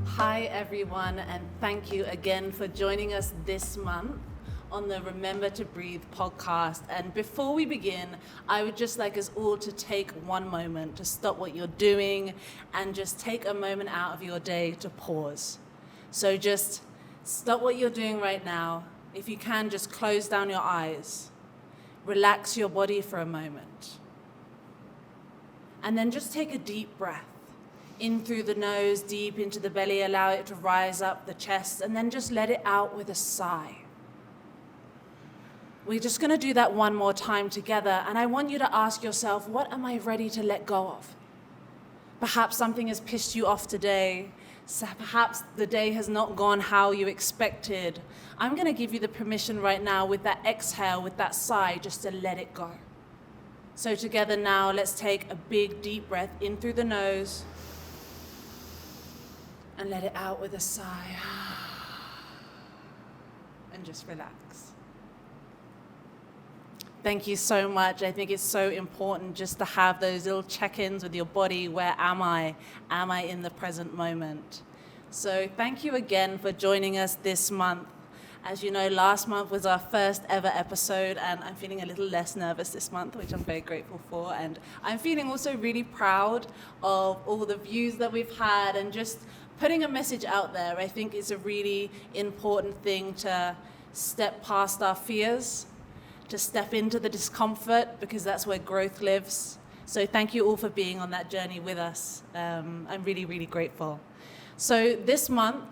Hi everyone, and thank you again for joining us this month on the Remember to Breathe podcast. And before we begin, I would just like us all to take one moment to stop what you're doing and just take a moment out of your day to pause. So just stop what you're doing right now. If you can, just close down your eyes. Relax your body for a moment. And then just take a deep breath. In through the nose, deep into the belly, allow it to rise up the chest, and then just let it out with a sigh. We're just going to do that one more time together, and I want you to ask yourself, what am I ready to let go of? Perhaps something has pissed you off today. So perhaps the day has not gone how you expected. I'm going to give you the permission right now with that exhale, with that sigh, just to let it go. So together now, let's take a big deep breath in through the nose, and let it out with a sigh. And just relax. Thank you so much. I think it's so important just to have those little check-ins with your body. Where am I? Am I in the present moment? So thank you again for joining us this month. As you know, last month was our first ever episode, and I'm feeling a little less nervous this month, which I'm very grateful for. And I'm feeling also really proud of all the views that we've had, and just putting a message out there. I think is a really important thing, to step past our fears, to step into the discomfort, because that's where growth lives. So thank you all for being on that journey with us. I'm really, really grateful. So this month,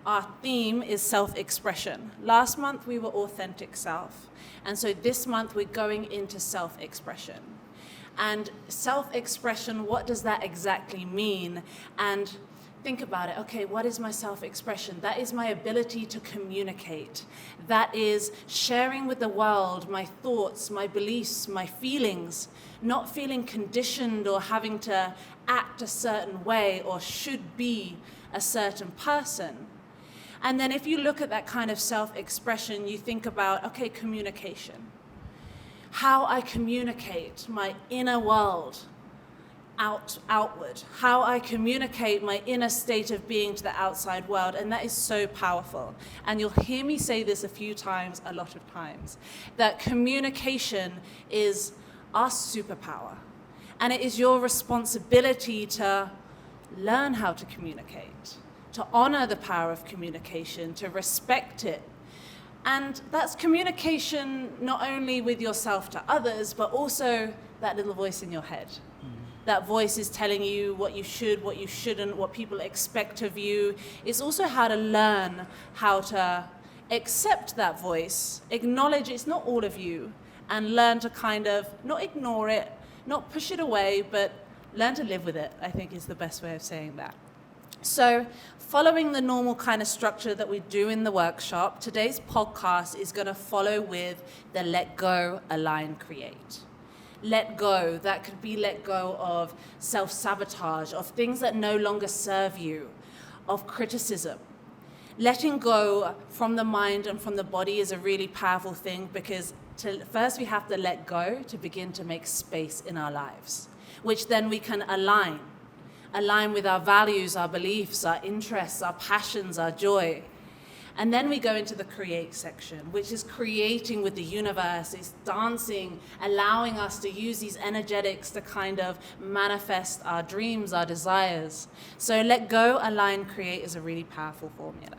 our theme is self-expression. Last month, we were authentic self. And so this month, we're going into self-expression. And self-expression, what does that exactly mean? And think about it. Okay, what is my self-expression? That is my ability to communicate. That is sharing with the world my thoughts, my beliefs, my feelings, not feeling conditioned or having to act a certain way or should be a certain person. And then if you look at that kind of self-expression, you think about, okay, communication. How I communicate my inner world outward, how I communicate my inner state of being to the outside world, and that is so powerful. And you'll hear me say this a lot of times, that communication is our superpower, and it is your responsibility to learn how to communicate, to honor the power of communication, to respect it. And that's communication not only with yourself to others, but also that little voice in your head. That voice is telling you what you should, what you shouldn't, what people expect of you. It's also how to learn how to accept that voice, acknowledge it's not all of you, and learn to kind of not ignore it, not push it away, but learn to live with it, I think is the best way of saying that. So following the normal kind of structure that we do in the workshop, today's podcast is going to follow with the Let Go, Align, Create. Let go, that could be let go of self-sabotage, of things that no longer serve you, of criticism. Letting go from the mind and from the body is a really powerful thing, because first we have to let go to begin to make space in our lives, which then we can align with our values, our beliefs, our interests, our passions, our joy. And then we go into the create section, which is creating with the universe. It's dancing, allowing us to use these energetics to kind of manifest our dreams, our desires. So let go, align, create is a really powerful formula.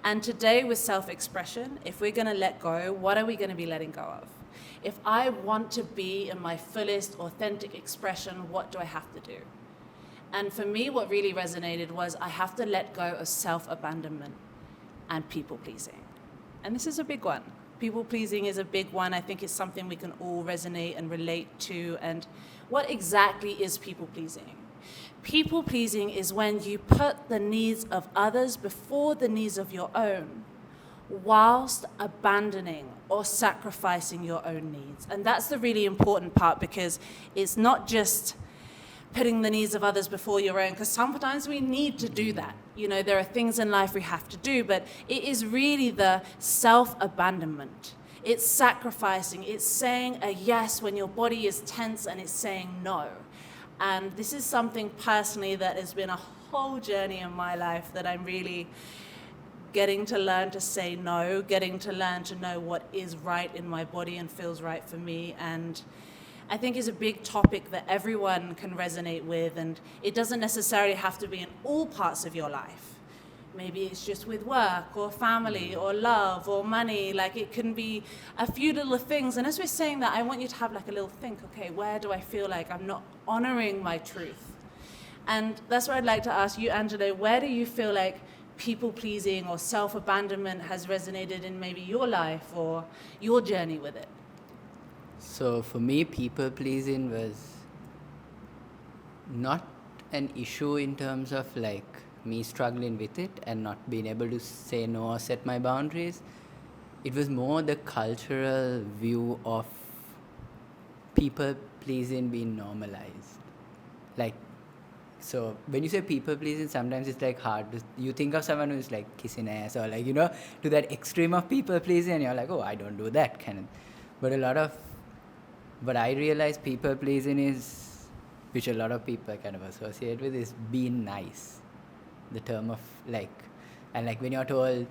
And today with self-expression, if we're going to let go, what are we going to be letting go of? If I want to be in my fullest authentic expression, what do I have to do? And for me, what really resonated was I have to let go of self-abandonment and people-pleasing. And this is a big one. People-pleasing is a big one. I think it's something we can all resonate and relate to. And what exactly is people-pleasing? People-pleasing is when you put the needs of others before the needs of your own, whilst abandoning or sacrificing your own needs. And that's the really important part, because it's not just putting the needs of others before your own, because sometimes we need to do that. You know, there are things in life we have to do, but it is really the self-abandonment. It's sacrificing. It's saying a yes when your body is tense, and it's saying no. And this is something personally that has been a whole journey in my life that I'm really getting to learn to say no, getting to learn to know what is right in my body and feels right for me. And I think is a big topic that everyone can resonate with, and it doesn't necessarily have to be in all parts of your life. Maybe it's just with work or family or love or money. Like, it can be a few little things. And as we're saying that, I want you to have like a little think, okay, where do I feel like I'm not honoring my truth? And that's what I'd like to ask you, Angelo. Where do you feel like people-pleasing or self-abandonment has resonated in maybe your life or your journey with it? So for me, people-pleasing was not an issue in terms of like me struggling with it and not being able to say no or set my boundaries. It was more the cultural view of people-pleasing being normalized. Like, so when you say people-pleasing, sometimes it's like hard to, you think of someone who's like kissing ass or like, to that extreme of people-pleasing, and you're like, oh, I don't do that kind of. But a lot of what I realize people-pleasing is, which a lot of people kind of associate with, is being nice. The term of like, and like when you're told,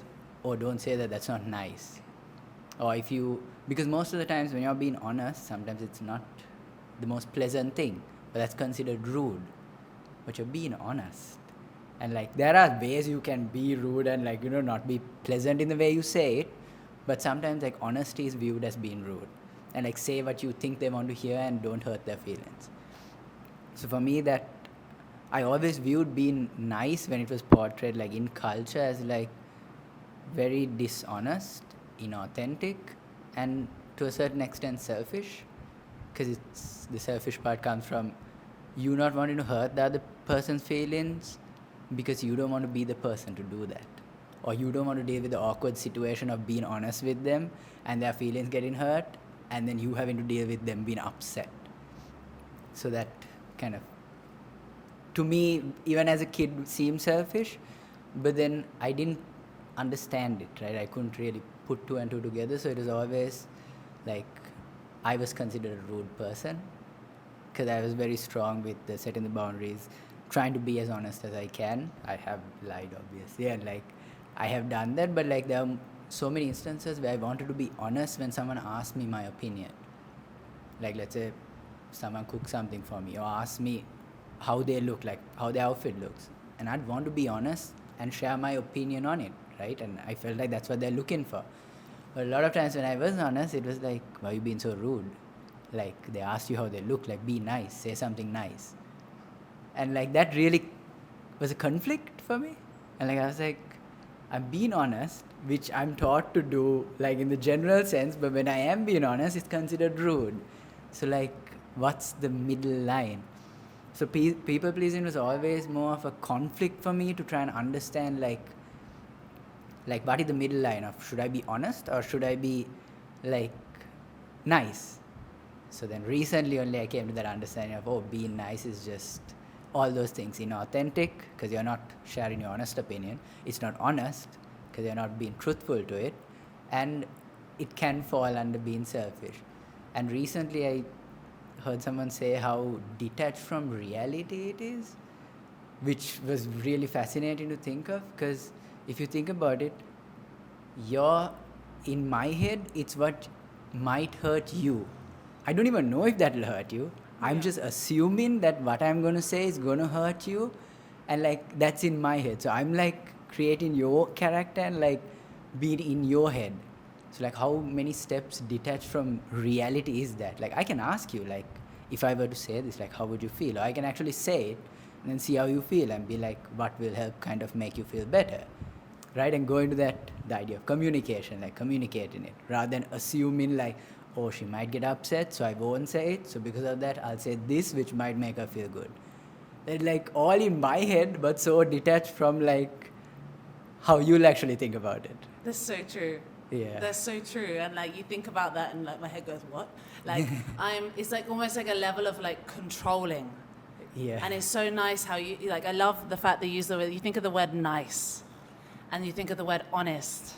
oh, don't say that, that's not nice. Or if you, because most of the times when you're being honest, sometimes it's not the most pleasant thing, but that's considered rude. But you're being honest. And like, there are ways you can be rude and like, not be pleasant in the way you say it, but sometimes like honesty is viewed as being rude. And like, say what you think they want to hear and don't hurt their feelings. So for me, that I always viewed being nice when it was portrayed like in culture as like very dishonest, inauthentic, and to a certain extent selfish. Because it's, the selfish part comes from you not wanting to hurt the other person's feelings because you don't want to be the person to do that. Or you don't want to deal with the awkward situation of being honest with them and their feelings getting hurt, and then you having to deal with them being upset. So that kind of, to me, even as a kid, seemed selfish, but then I didn't understand it, right? I couldn't really put two and two together, so it was always like I was considered a rude person because I was very strong with the setting the boundaries, trying to be as honest as I can. I have lied, obviously, and like I have done that, but like there are so many instances where I wanted to be honest when someone asked me my opinion. Like, let's say someone cooks something for me or asks me how they look, like how their outfit looks, and I'd want to be honest and share my opinion on it, right? And I felt like that's what they're looking for. But a lot of times when I was honest, it was like, why are you being so rude? Like, they asked you how they look, like, be nice, say something nice. And like, that really was a conflict for me. And like, I was like, I'm being honest, which I'm taught to do, like in the general sense, but when I am being honest, it's considered rude. So like, what's the middle line? So people pleasing was always more of a conflict for me to try and understand like what is the middle line of, should I be honest or should I be like nice? So then recently only I came to that understanding of, oh, being nice is just all those things, inauthentic because you're not sharing your honest opinion. It's not honest because you're not being truthful to it, and it can fall under being selfish. And recently I heard someone say how detached from reality it is, which was really fascinating to think of, because if you think about it, in my head, it's what might hurt you. I don't even know if that will hurt you. I'm just assuming that what I'm going to say is going to hurt you, and like that's in my head. So I'm like creating your character and like being in your head. So like, how many steps detached from reality is that? Like, I can ask you, like, if I were to say this, like, how would you feel? Or I can actually say it and then see how you feel and be like, what will help kind of make you feel better, right? And go into that, the idea of communication, like communicating it, rather than assuming like, oh, she might get upset, so I won't say it. So because of that, I'll say this, which might make her feel good. They're like all in my head, but so detached from like how you'll actually think about it. That's so true. Yeah. That's so true. And like, you think about that and like my head goes, what? Like, it's like almost like a level of like controlling. Yeah. And it's so nice how you, like, I love the fact they use the word, you think of the word nice and you think of the word honest.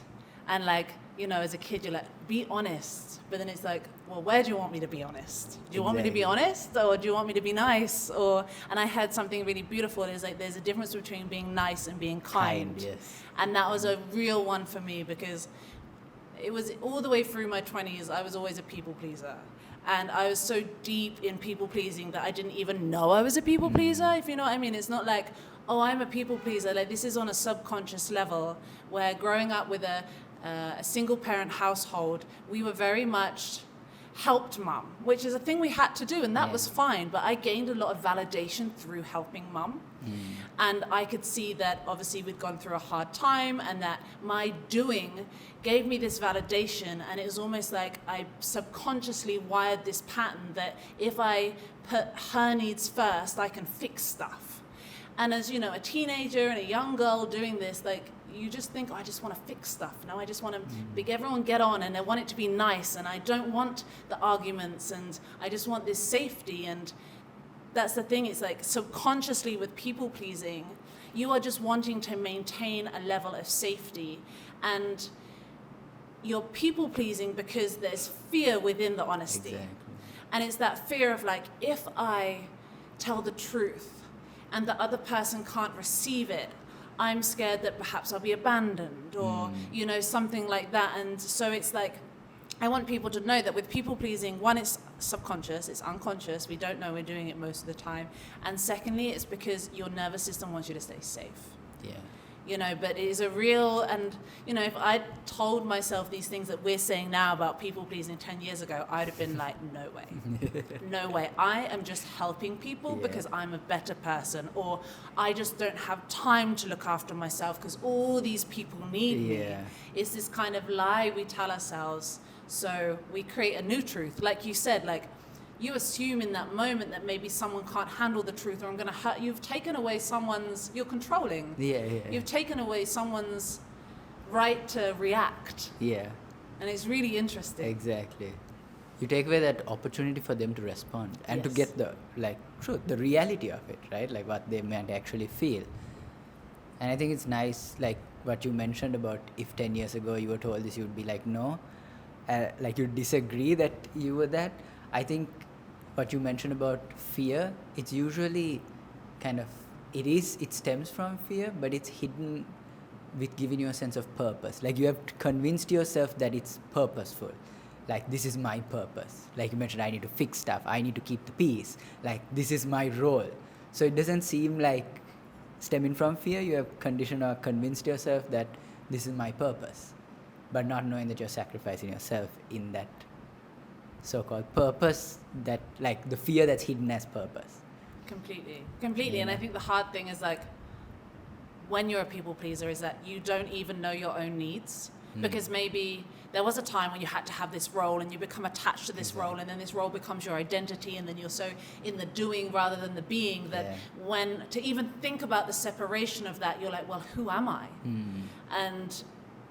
And like, as a kid, you're like, be honest. But then it's like, well, where do you want me to be honest? Do you want me to be honest, or do you want me to be nice? And I heard something really beautiful. It was like, there's a difference between being nice and being kind. Yes. And that was a real one for me, because it was all the way through my 20s, I was always a people pleaser. And I was so deep in people pleasing that I didn't even know I was a people pleaser, if you know what I mean. It's not like, oh, I'm a people pleaser. Like, this is on a subconscious level, where growing up with a single parent household, we were very much helped mum, which is a thing we had to do, and that was fine. But I gained a lot of validation through helping mum. And I could see that obviously we'd gone through a hard time, and that my doing gave me this validation. And it was almost like I subconsciously wired this pattern that if I put her needs first, I can fix stuff. And as a teenager and a young girl doing this, like, you just think, oh, I just want to fix stuff. No, I just want to make everyone get on, and I want it to be nice, and I don't want the arguments, and I just want this safety. And that's the thing. It's like, subconsciously with people pleasing, you are just wanting to maintain a level of safety, and you're people pleasing because there's fear within the honesty. Exactly. And it's that fear of like, if I tell the truth and the other person can't receive it, I'm scared that perhaps I'll be abandoned, or something like that. And so it's like, I want people to know that with people pleasing, one, it's subconscious, it's unconscious, we don't know we're doing it most of the time. And secondly, it's because your nervous system wants you to stay safe. Yeah. But it is a real, and if I told myself these things that we're saying now about people pleasing 10 years ago, I'd have been like, no way. No way. I am just helping people because I'm a better person, or I just don't have time to look after myself because all these people need me. It's this kind of lie we tell ourselves. So we create a new truth. Like you said, like, you assume in that moment that maybe someone can't handle the truth, or I'm going to hurt. You've taken away you're controlling. You've taken away someone's right to react. Yeah. And it's really interesting. Exactly. You take away that opportunity for them to respond and to get the, truth, the reality of it, right? Like what they might actually feel. And I think it's nice, like what you mentioned about if 10 years ago you were told this, you would be like, no. Like you disagree that you were that. I think what you mentioned about fear, it's usually it stems from fear, but it's hidden with giving you a sense of purpose. Like you have convinced yourself that it's purposeful. Like, this is my purpose. Like you mentioned, I need to fix stuff. I need to keep the peace. Like, this is my role. So it doesn't seem like stemming from fear. You have conditioned or convinced yourself that this is my purpose, but not knowing that you're sacrificing yourself in that so-called purpose, that like the fear that's hidden as purpose. Completely. And I think the hard thing is, like, when you're a people pleaser, is that you don't even know your own needs, because maybe there was a time when you had to have this role and you become attached to this role, and then this role becomes your identity, and then you're so in the doing rather than the being that when to even think about the separation of that, you're like, well, who am I? And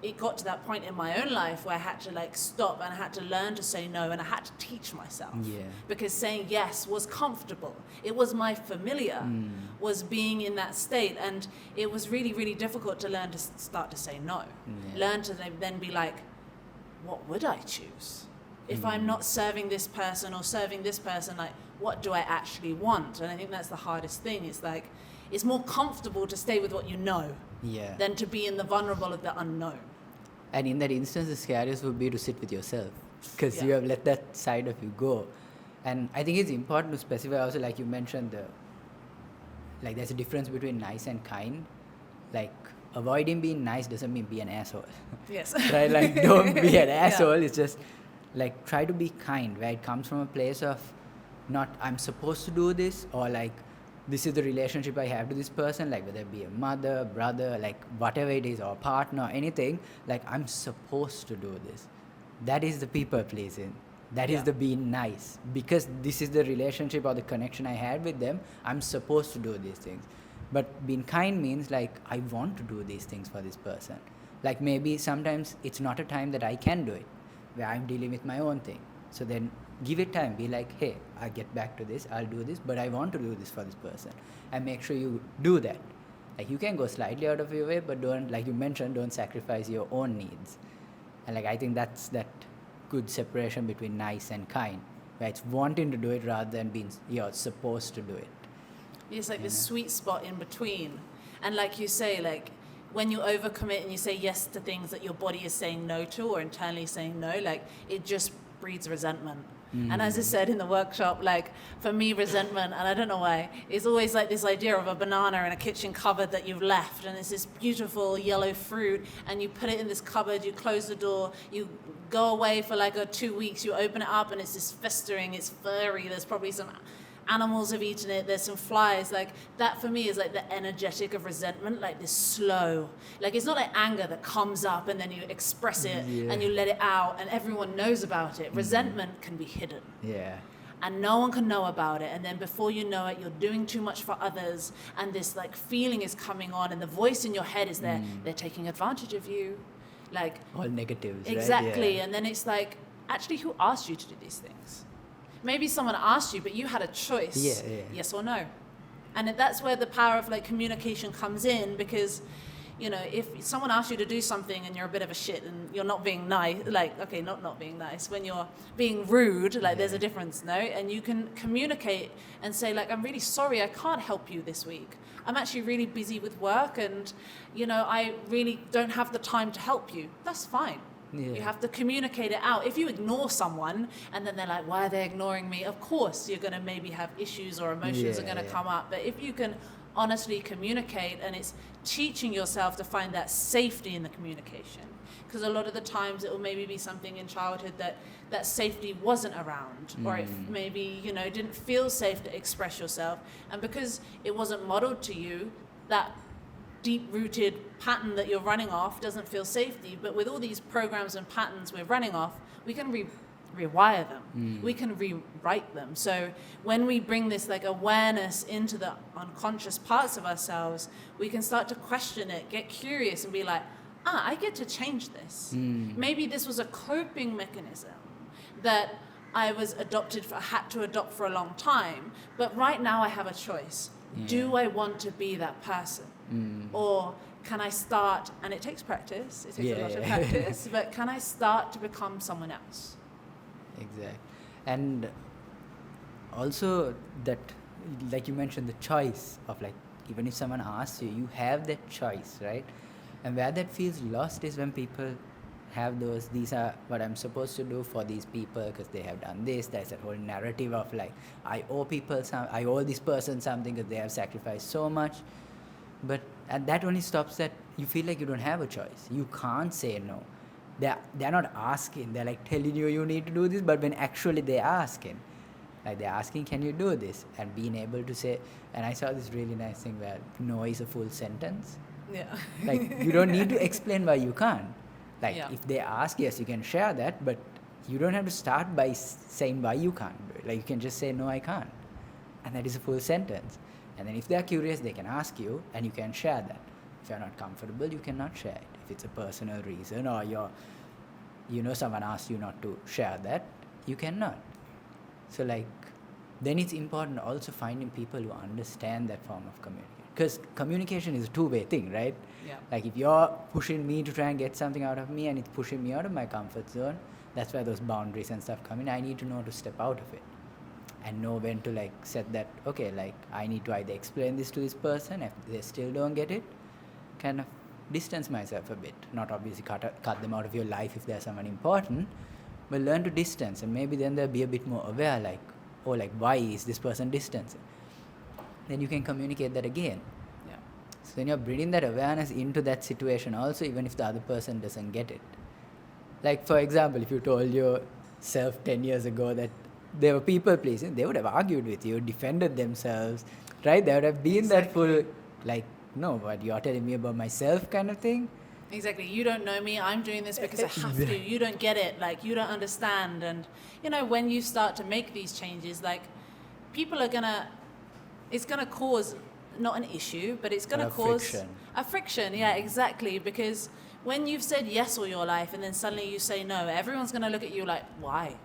it got to that point in my own life where I had to stop, and I had to learn to say no, and I had to teach myself. Because saying yes was comfortable. It was my familiar, was being in that state. And it was really, really difficult to learn to start to say no. Learn to then be like, what would I choose? If I'm not serving this person or serving this person, like, what do I actually want? And I think that's the hardest thing. It's like, it's more comfortable to stay with what you know than to be in the vulnerable of the unknown. And in that instance, the scariest would be to sit with yourself, because you have let that side of you go. And I think it's important to specify also, like you mentioned, there's a difference between nice and kind. Like, avoiding being nice doesn't mean be an asshole. Yes. Right? Like, don't be an asshole. It's just, like, try to be kind, where it comes from a place of not, I'm supposed to do this, or like, this is the relationship I have to this person, like whether it be a mother, brother, like whatever it is, or partner, anything, like I'm supposed to do this. That is the people pleasing. That is the being nice. Because this is the relationship or the connection I had with them, I'm supposed to do these things. But being kind means like, I want to do these things for this person. Like maybe sometimes it's not a time that I can do it, where I'm dealing with my own thing. So then give it time. Be like, hey, I'll get back to this, I'll do this, but I want to do this for this person. And make sure you do that. Like you can go slightly out of your way, but don't, like you mentioned, don't sacrifice your own needs. And like I think that's that good separation between nice and kind, where it's wanting to do it rather than being you're supposed to do it. It's like this sweet spot in between. And like you say, like when you overcommit and you say yes to things that your body is saying no to or internally saying no, like it just breeds resentment. And as I said in the workshop, like for me, resentment, and I don't know why, is always like this idea of a banana in a kitchen cupboard that you've left, and it's this beautiful yellow fruit, and you put it in this cupboard, you close the door, you go away for like 2 weeks, you open it up, and it's this festering, it's furry, there's probably some animals have eaten it, there's some flies. Like that for me is like the energetic of resentment, like this slow, like it's not like anger that comes up and then you express it and you let it out and everyone knows about it. Resentment can be hidden. Yeah. And no one can know about it, and then before you know it, you're doing too much for others, and this like feeling is coming on, and the voice in your head is there, they're taking advantage of you, like all negatives, exactly. right? Yeah. And then it's like, actually, who asked you to do these things? Maybe someone asked you, but you had a choice. Yes or no. And that's where the power of like communication comes in, because, you know, if someone asks you to do something and you're a bit of a shit and you're not being nice, like, okay, not being nice, when you're being rude, like there's a difference, no? And you can communicate and say like, I'm really sorry, I can't help you this week. I'm actually really busy with work and, you know, I really don't have the time to help you. That's fine. Yeah. You have to communicate it out. If you ignore someone and then they're like, why are they ignoring me? Of course, you're going to maybe have issues or emotions are going to come up. But if you can honestly communicate, and it's teaching yourself to find that safety in the communication. Because a lot of the times it will maybe be something in childhood that safety wasn't around, or it maybe, you know, didn't feel safe to express yourself. And because it wasn't modeled to you, that deep-rooted pattern that you're running off doesn't feel safety. But with all these programs and patterns we're running off, we can rewire them. We can rewrite them. So when we bring this like awareness into the unconscious parts of ourselves, we can start to question it, get curious, and be like, I get to change this. Maybe this was a coping mechanism that I had to adopt for a long time, but right now I have a choice. Do I want to be that person? Or can I start, and it takes practice, it takes a lot of practice, but can I start to become someone else? Exactly. And also that, like you mentioned, the choice of like, even if someone asks you, you have that choice, right? And where that feels lost is when people have these are what I'm supposed to do for these people because they have done this. There's that whole narrative of like, I owe this person something because they have sacrificed so much. And that only stops that you feel like you don't have a choice. You can't say no. They're not asking. They're like telling you need to do this, but when actually they're asking, like they're asking, can you do this? And being able to say, and I saw this really nice thing where no is a full sentence. Yeah. Like you don't need to explain why you can't. Like if they ask, yes, you can share that, but you don't have to start by saying why you can't do it. Like you can just say, no, I can't. And that is a full sentence. And then if they're curious, they can ask you and you can share that. If you're not comfortable, you cannot share it. If it's a personal reason or someone asks you not to share that, you cannot. So like, then it's important also finding people who understand that form of communication. Because communication is a two-way thing, right? Yeah. Like if you're pushing me to try and get something out of me and it's pushing me out of my comfort zone, that's where those boundaries and stuff come in. I need to know to step out of it. And know when to like set that, okay, like I need to either explain this to this person, if they still don't get it, kind of distance myself a bit. Not obviously cut them out of your life if they're someone important, but learn to distance, and maybe then they'll be a bit more aware, like, oh, like why is this person distancing? Then you can communicate that again. Yeah. So then you're bringing that awareness into that situation also, even if the other person doesn't get it. Like for example, if you told yourself 10 years ago that they were people pleasing, they would have argued with you, defended themselves, right? There would have been that full, like, no, but you're telling me about myself kind of thing. Exactly. You don't know me. I'm doing this because I have to. You don't get it. Like, you don't understand. And, you know, when you start to make these changes, like, people are it's going to cause not an issue, but it's going to cause a friction. Yeah, exactly. Because when you've said yes all your life and then suddenly you say no, everyone's going to look at you like, why?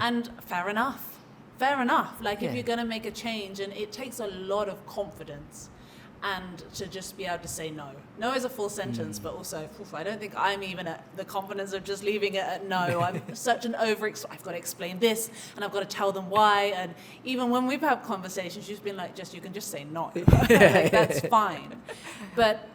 And fair enough. Like if you're going to make a change, and it takes a lot of confidence and to just be able to say no. No is a full sentence, but also, I don't think I'm even at the confidence of just leaving it at no. I'm such an I've got to explain this, and I've got to tell them why. And even when we've had conversations, she's been like, you can just say no. Like, that's fine. But,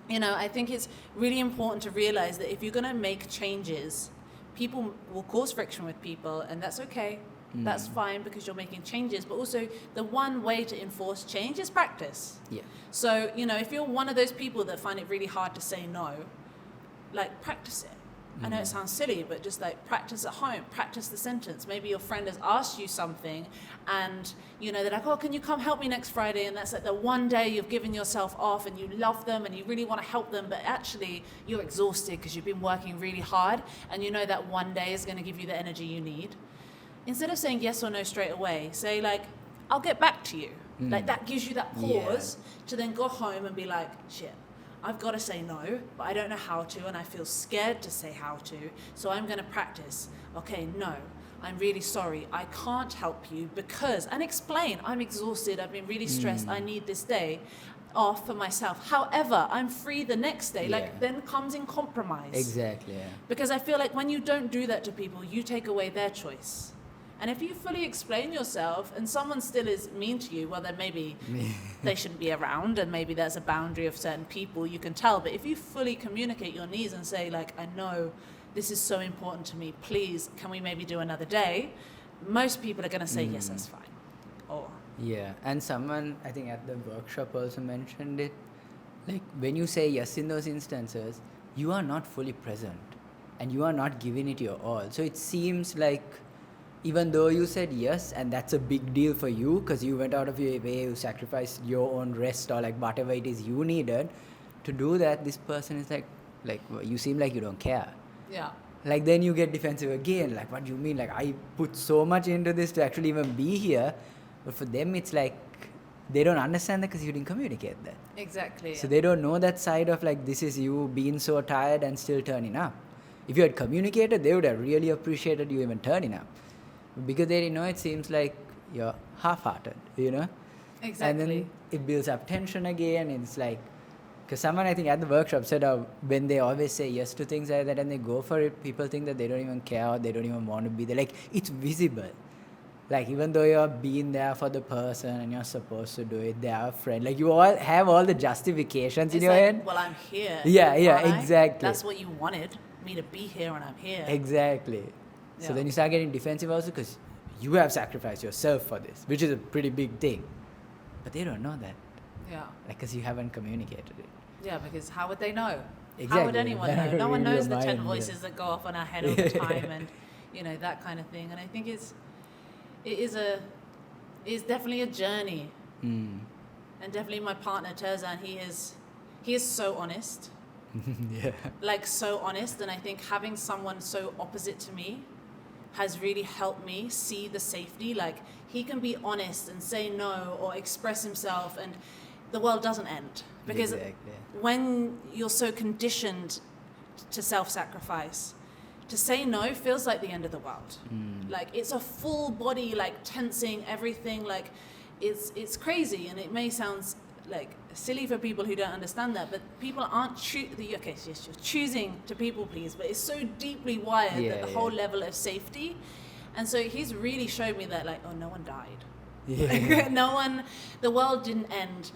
I think it's really important to realize that if you're going to make changes, people will cause friction with people, and that's okay. That's fine because you're making changes. But also, the one way to enforce change is practice. Yeah. So, if you're one of those people that find it really hard to say no, like, practice it. I know it sounds silly, but just like practice at home, practice the sentence. Maybe your friend has asked you something and, they're like, oh, can you come help me next Friday? And that's like the one day you've given yourself off and you love them and you really want to help them, but actually you're exhausted because you've been working really hard and you know that one day is going to give you the energy you need. Instead of saying yes or no straight away, say like, I'll get back to you. Like that gives you that pause to then go home and be like, shit, I've got to say no, but I don't know how to, and I feel scared to say how to, so I'm going to practice. Okay, no, I'm really sorry. I can't help you because, and explain, I'm exhausted, I've been really stressed, I need this day off for myself. However, I'm free the next day. Like, then comes in compromise. Exactly, yeah. Because I feel like when you don't do that to people, you take away their choice. And if you fully explain yourself and someone still is mean to you, well, then maybe they shouldn't be around and maybe there's a boundary of certain people, you can tell. But if you fully communicate your needs and say, like, I know this is so important to me, please, can we maybe do another day? Most people are going to say, yes, that's fine. Or yeah, and someone, I think at the workshop also mentioned it, like when you say yes in those instances, you are not fully present and you are not giving it your all. So it seems like even though you said yes, and that's a big deal for you because you went out of your way, you sacrificed your own rest or like whatever it is you needed to do that, this person is like you seem like you don't care. yeah. Like then you get defensive again, like what do you mean? Like I put so much into this to actually even be here, but for them it's like they don't understand that because you didn't communicate that. Exactly. So they don't know that side of like this is you being so tired and still turning up. If you had communicated, they would have really appreciated you even turning up. Because they didn't know, it seems like you're half-hearted, Exactly. And then it builds up tension again. It's like, because someone I think at the workshop said when they always say yes to things like that and they go for it, people think that they don't even care or they don't even want to be there. Like, it's visible. Like, even though you're being there for the person and you're supposed to do it, they're a friend. Like, you all have all the justifications in your head. Well, I'm here. Yeah, exactly. That's what you wanted, me to be here and I'm here. Exactly. Yeah. So then you start getting defensive also because you have sacrificed yourself for this, which is a pretty big thing. But they don't know that. Yeah. Like, because you haven't communicated it. Yeah, because how would they know? Exactly. How would anyone know? No one knows the 10 mind, voices that go off in our head all the time and, that kind of thing. And I think it is definitely a journey. And definitely my partner, Terzan, he is so honest. Yeah. Like, so honest. And I think having someone so opposite to me has really helped me see the safety. Like, he can be honest and say no or express himself and the world doesn't end. Because when you're so conditioned to self-sacrifice, to say no feels like the end of the world. Like, it's a full body, like, tensing, everything. Like, it's crazy. And it may sound like silly for people who don't understand that, but people aren't you're choosing to people please, but it's so deeply wired that the whole level of safety. And so he's really showed me that, like, oh, no one died. The world didn't end,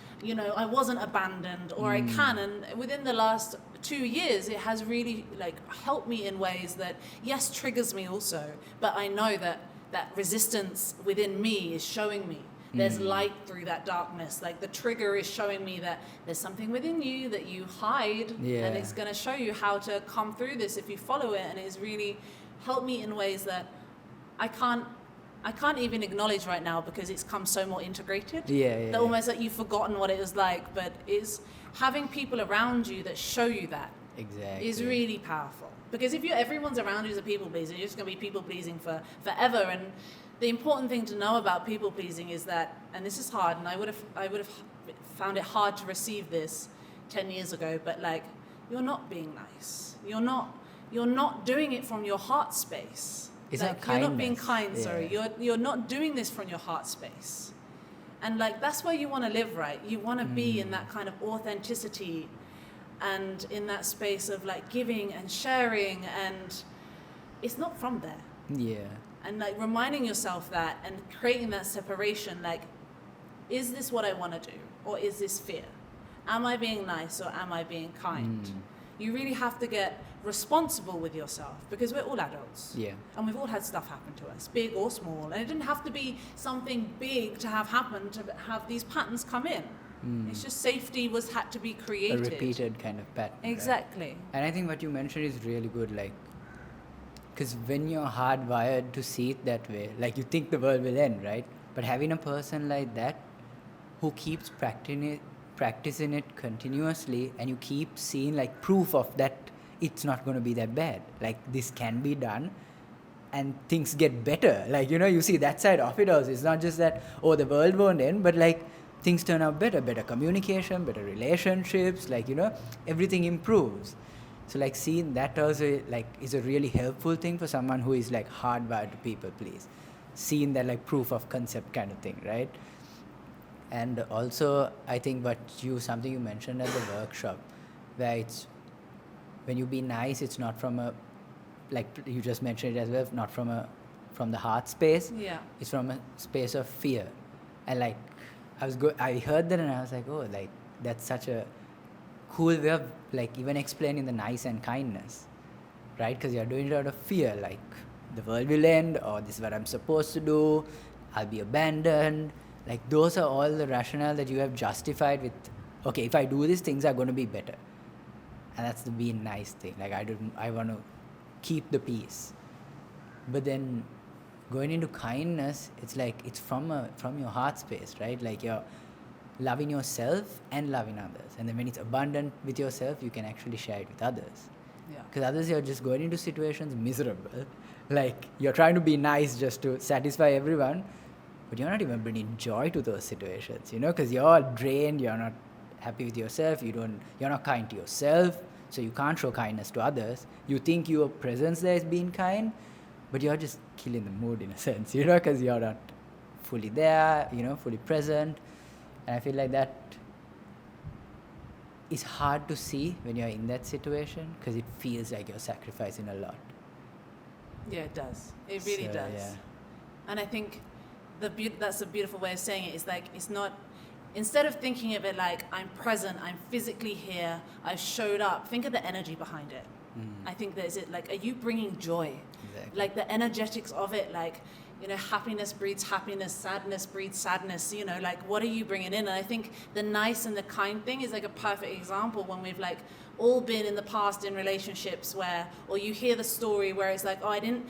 I wasn't abandoned, or I can. And within the last 2 years, it has really, like, helped me in ways that, yes, triggers me also, but I know that resistance within me is showing me there's light through that darkness. Like, the trigger is showing me that there's something within you that you hide, and it's going to show you how to come through this if you follow it. And it's really helped me in ways that I can't even acknowledge right now because it's come so more integrated. That almost like you've forgotten what it was like, but is having people around you that show you that is really powerful. Because if everyone's around you is a people pleaser, you're just going to be people pleasing forever. And the important thing to know about people pleasing is that, and this is hard, and I would have found it hard to receive this 10 years ago, but like, you're not being nice. You're not doing it from your heart space. It's like, not you're not being kindness. kind, sorry. You're not doing this from your heart space. And like, that's where you want to live, right? You want to be in that kind of authenticity and in that space of like giving and sharing, and it's not from there. Yeah. And like reminding yourself that and creating that separation, like, is this what I want to do? Or is this fear? Am I being nice or am I being kind? You really have to get responsible with yourself, because we're all adults. Yeah. And we've all had stuff happen to us, big or small. And it didn't have to be something big to have happened to have these patterns come in. It's just safety had to be A created. repeated kind of pattern. right? Exactly. And I think what you mentioned is really good, like, because when you're hardwired to see it that way, like, you think the world will end, right? But having a person like that who keeps practicing it continuously, and you keep seeing like proof of that it's not going to be that bad, like this can be done and things get better, like, you know, you see that side of it also. It's not just that, oh, the world won't end, but like things turn out better communication, better relationships, like, you know, everything improves. So like seeing that also like is a really helpful thing for someone who is like hardwired to people please, seeing that like proof of concept kind of thing, right? And also I think something you mentioned at the workshop, where it's when you be nice, it's not from a, like you just mentioned it as well, not from the heart space. Yeah. It's from a space of fear. And like I heard that and I was like, oh, like that's such a cool way of like even explaining the nice and kindness, right? Because you're doing it out of fear, like the world will end, or this is what I'm supposed to do, I'll be abandoned. Like those are all the rationale that you have justified with, okay, if I do this, things are going to be better. And that's the being nice thing. Like I want to keep the peace. But then going into kindness, it's like it's from your heart space, right? Like you're loving yourself and loving others. And then when it's abundant with yourself, you can actually share it with others. Yeah. Because others, you're just going into situations miserable. Like you're trying to be nice just to satisfy everyone, but you're not even bringing joy to those situations, you know, because you're drained, you're not happy with yourself, you're not kind to yourself, so you can't show kindness to others. You think your presence there is being kind, but you're just killing the mood in a sense, you know, because you're not fully there, you know, fully present. And I feel like that is hard to see when you're in that situation, because it feels like you're sacrificing a lot. Yeah, it does. It really does. Yeah. And I think that's a beautiful way of saying it. It's like, it's not, instead of thinking of it like I'm present, I'm physically here, I've showed up, think of the energy behind it. I think that is it, like, are you bringing joy? Exactly. Like the energetics of it, like, you know, happiness breeds happiness, sadness breeds sadness, you know, like what are you bringing in? And I think the nice and the kind thing is like a perfect example when we've like all been in the past in relationships where, or you hear the story where it's like, oh, I didn't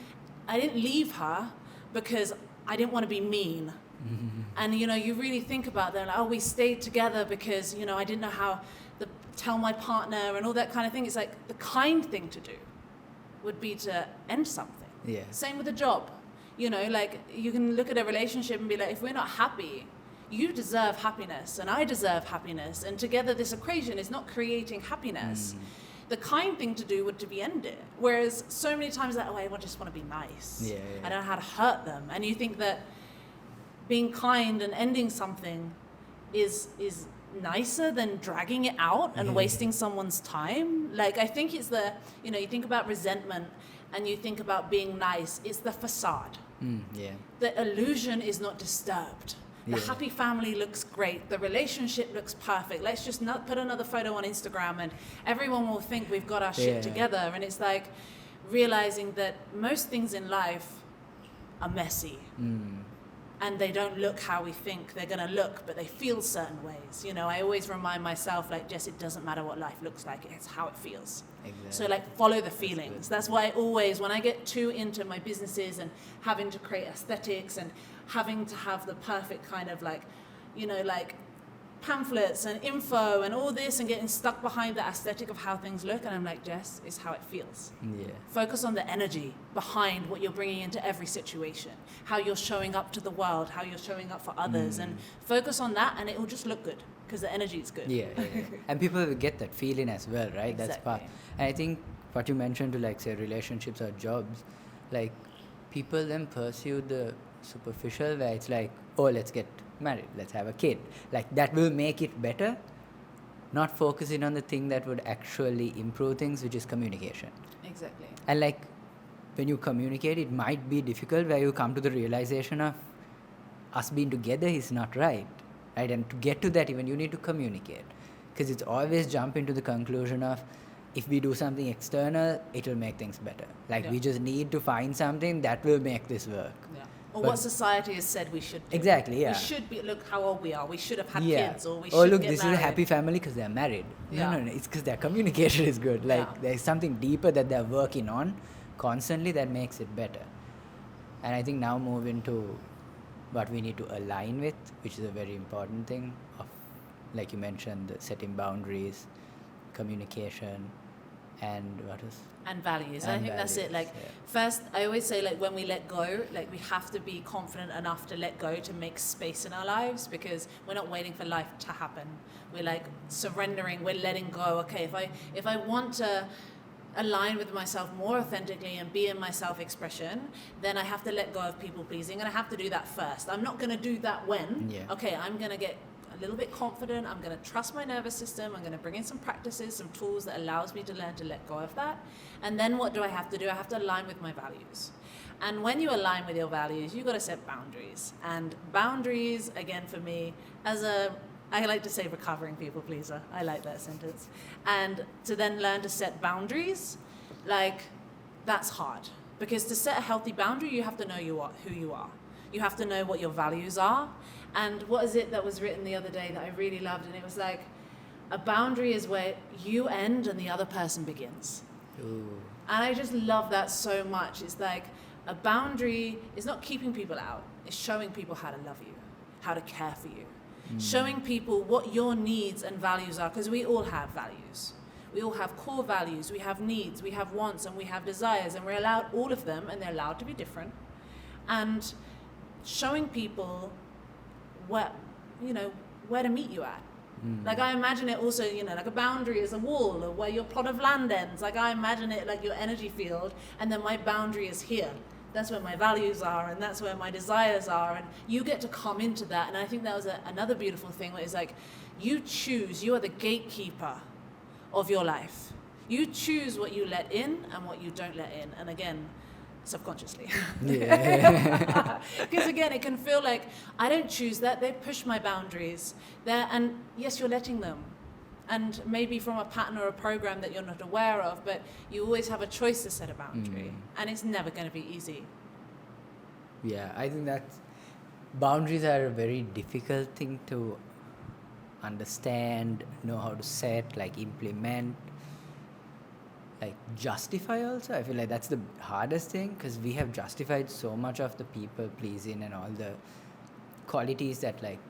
leave her because I didn't want to be mean. And, you know, you really think about that, like, oh, we stayed together because, you know, I didn't know how to tell my partner and all that kind of thing. It's like the kind thing to do would be to end something. Yeah. Same with a job. You know, like you can look at a relationship and be like, if we're not happy, you deserve happiness and I deserve happiness. And together this equation is not creating happiness. The kind thing to do would to be end it. Whereas so many times that, oh, I just want to be nice. Yeah. I don't know how to hurt them. And you think that being kind and ending something is nicer than dragging it out and wasting someone's time. Like, I think it's the, you know, you think about resentment and you think about being nice, it's the facade. Yeah. The illusion is not disturbed. The happy family looks great. The relationship looks perfect. Let's just not put another photo on Instagram and everyone will think we've got our shit together. And it's like realizing that most things in life are messy. And they don't look how we think they're going to look, but they feel certain ways. You know, I always remind myself, like, Jess, it doesn't matter what life looks like, it's how it feels. Exactly. So, like, follow the feelings. That's why I always, when I get too into my businesses and having to create aesthetics and having to have the perfect kind of, like, you know, like, pamphlets and info and all this and getting stuck behind the aesthetic of how things look, and I'm like, Jess, it's how it feels. Yeah. Focus on the energy behind what you're bringing into every situation, how you're showing up to the world, how you're showing up for others, and focus on that and it will just look good because the energy is good. Yeah. And people will get that feeling as well, right? Exactly. That's part. And I think what you mentioned to, like, say relationships or jobs, like people then pursue the superficial where it's like, oh, let's get married, let's have a kid. Like that will make it better, not focusing on the thing that would actually improve things, which is communication. Exactly. And like when you communicate, it might be difficult where you come to the realization of us being together is not right? And to get to that, even you need to communicate, because it's always jump into the conclusion of if we do something external, it will make things better. Like we just need to find something that will make this work. Yeah. Or But what society has said we should do. Exactly, yeah. We should be, look how old we are. We should have had Yeah. kids, or we Oh, should look, get this married. is a happy family because they're married. Yeah. No, it's because their communication is good. Like Yeah. there's something deeper that they're working on constantly that makes it better. And I think now move into what we need to align with, which is a very important thing of, like you mentioned, the setting boundaries, communication, and what else? And values. And I think that's it. values, Like, yeah. first, I always say, like, when we let go, like, we have to be confident enough to let go to make space in our lives, because we're not waiting for life to happen. We're like surrendering. We're letting go. Okay, if I want to align with myself more authentically and be in my self-expression, then I have to let go of people pleasing, and I have to do that first. I'm not going to do that when. Yeah. Okay, I'm going to get a little bit confident. I'm going to trust my nervous system. I'm going to bring in some practices, some tools that allows me to learn to let go of that. And then what do I have to do? I have to align with my values. And when you align with your values, you've got to set boundaries. And boundaries, again, for me, I like to say recovering people pleaser. I like that sentence. And to then learn to set boundaries, like, that's hard. Because to set a healthy boundary, you have to know who you are. You have to know what your values are. And what is it that was written the other day that I really loved? And it was like, a boundary is where you end and the other person begins. Ooh. And I just love that so much. It's like, a boundary is not keeping people out. It's showing people how to love you, how to care for you. Showing people what your needs and values are, because we all have values. We all have core values, we have needs, we have wants, and we have desires, and we're allowed all of them, and they're allowed to be different. And showing people where to meet you at. Like, I imagine it also, like a boundary is a wall, or where your plot of land ends. Like, I imagine it like your energy field, and then my boundary is here. That's where my values are, and that's where my desires are, and you get to come into that. And I think that was another beautiful thing, where it's like, you are the gatekeeper of your life. You choose what you let in and what you don't let in, and again, subconsciously. Yeah. Because again, it can feel like, I don't choose that, they push my boundaries there, and yes, you're letting them. And maybe from a pattern or a program that you're not aware of, but you always have a choice to set a boundary. And it's never going to be easy. Yeah, I think that boundaries are a very difficult thing to understand, know how to set, like implement, like justify also. I feel like that's the hardest thing, because we have justified so much of the people pleasing and all the qualities that, like,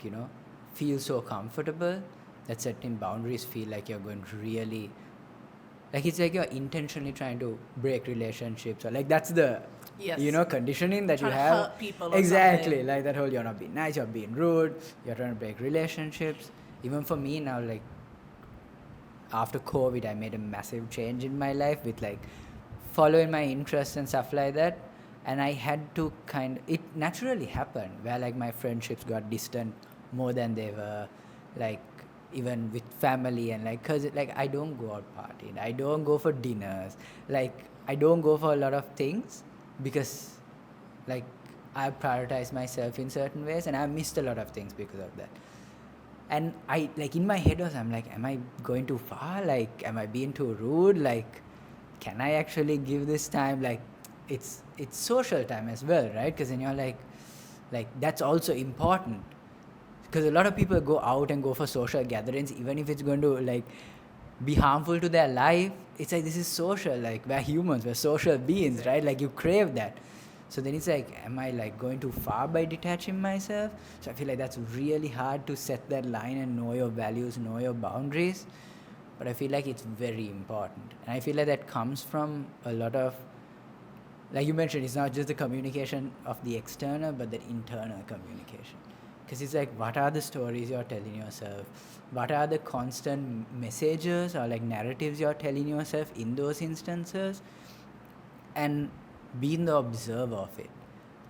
feel so comfortable, that certain boundaries feel like you're going to really, like, it's like you're intentionally trying to break relationships, or like that's the Yes. conditioning that Trying you to have. hurt people or Exactly, something. like that whole, you're not being nice, you're being rude, you're trying to break relationships. Even for me now, like after COVID, I made a massive change in my life with like following my interests and stuff like that. And I had to it naturally happened where like my friendships got distant more than they were, like even with family, and like, cause like I don't go out partying, I don't go for dinners, like I don't go for a lot of things, because like I prioritize myself in certain ways, and I missed a lot of things because of that. And I, like, in my head also, I'm like, am I going too far? Like, am I being too rude? Like, can I actually give this time? Like, it's social time as well, right? Because then you're like that's also important. Because a lot of people go out and go for social gatherings, even if it's going to like be harmful to their life. It's like, this is social. Like, we're humans, we're social beings, right? Like, you crave that. So then it's like, am I like going too far by detaching myself? So I feel like that's really hard to set that line and know your values, know your boundaries. But I feel like it's very important. And I feel like that comes from a lot of, like you mentioned, it's not just the communication of the external, but the internal communication. Because it's like, what are the stories you're telling yourself? What are the constant messages or like narratives you're telling yourself in those instances? And being the observer of it.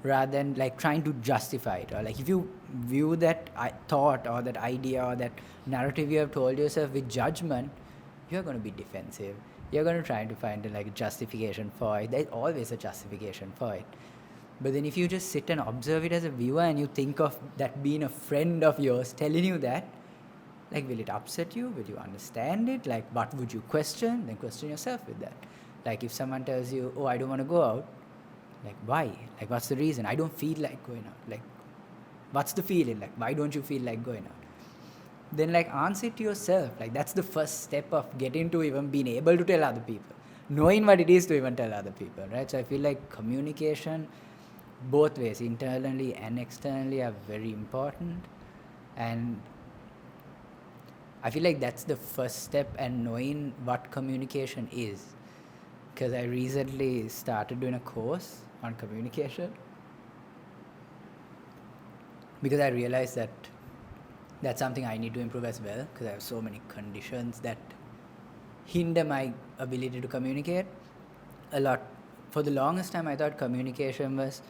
rather than like trying to justify it. Or like if you view that thought or that idea or that narrative you have told yourself with judgment, you're going to be defensive. You're going to try to find a justification for it. There's always a justification for it. But then if you just sit and observe it as a viewer and you think of that being a friend of yours telling you that, like, will it upset you? Will you understand it? Like, what would you question? Then question yourself with that. Like, if someone tells you, oh, I don't want to go out, like, why? Like, what's the reason? I don't feel like going out. Like, what's the feeling? Like, why don't you feel like going out? Then, like, answer it to yourself. Like, that's the first step of getting to even being able to tell other people. Knowing what it is to even tell other people, right? So I feel like communication, both ways, internally and externally, are very important. And I feel like that's the first step, and knowing what communication is. Because I recently started doing a course on communication. Because I realized that that's something I need to improve as well, because I have so many conditions that hinder my ability to communicate a lot. For the longest time, I thought communication was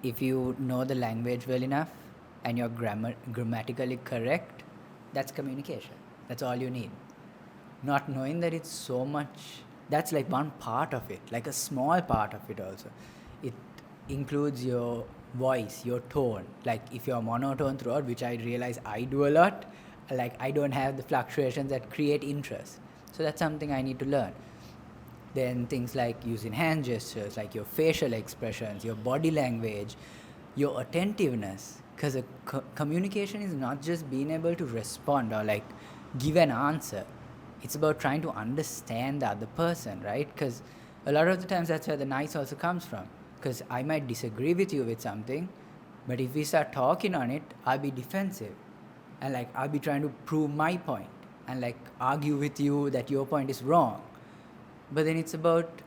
if you know the language well enough and you're grammatically correct, that's communication. That's all you need. Not knowing that it's so much, that's like one part of it, like a small part of it also. It includes your voice, your tone. Like if you're monotone throughout, which I realize I do a lot, like I don't have the fluctuations that create interest. So that's something I need to learn. Then things like using hand gestures, like your facial expressions, your body language, your attentiveness. Because communication is not just being able to respond or like give an answer. It's about trying to understand the other person, right? Because a lot of the times that's where the nice also comes from. Because I might disagree with you with something, but if we start talking on it, I'll be defensive. And like I'll be trying to prove my point and like argue with you that your point is wrong. But then it's about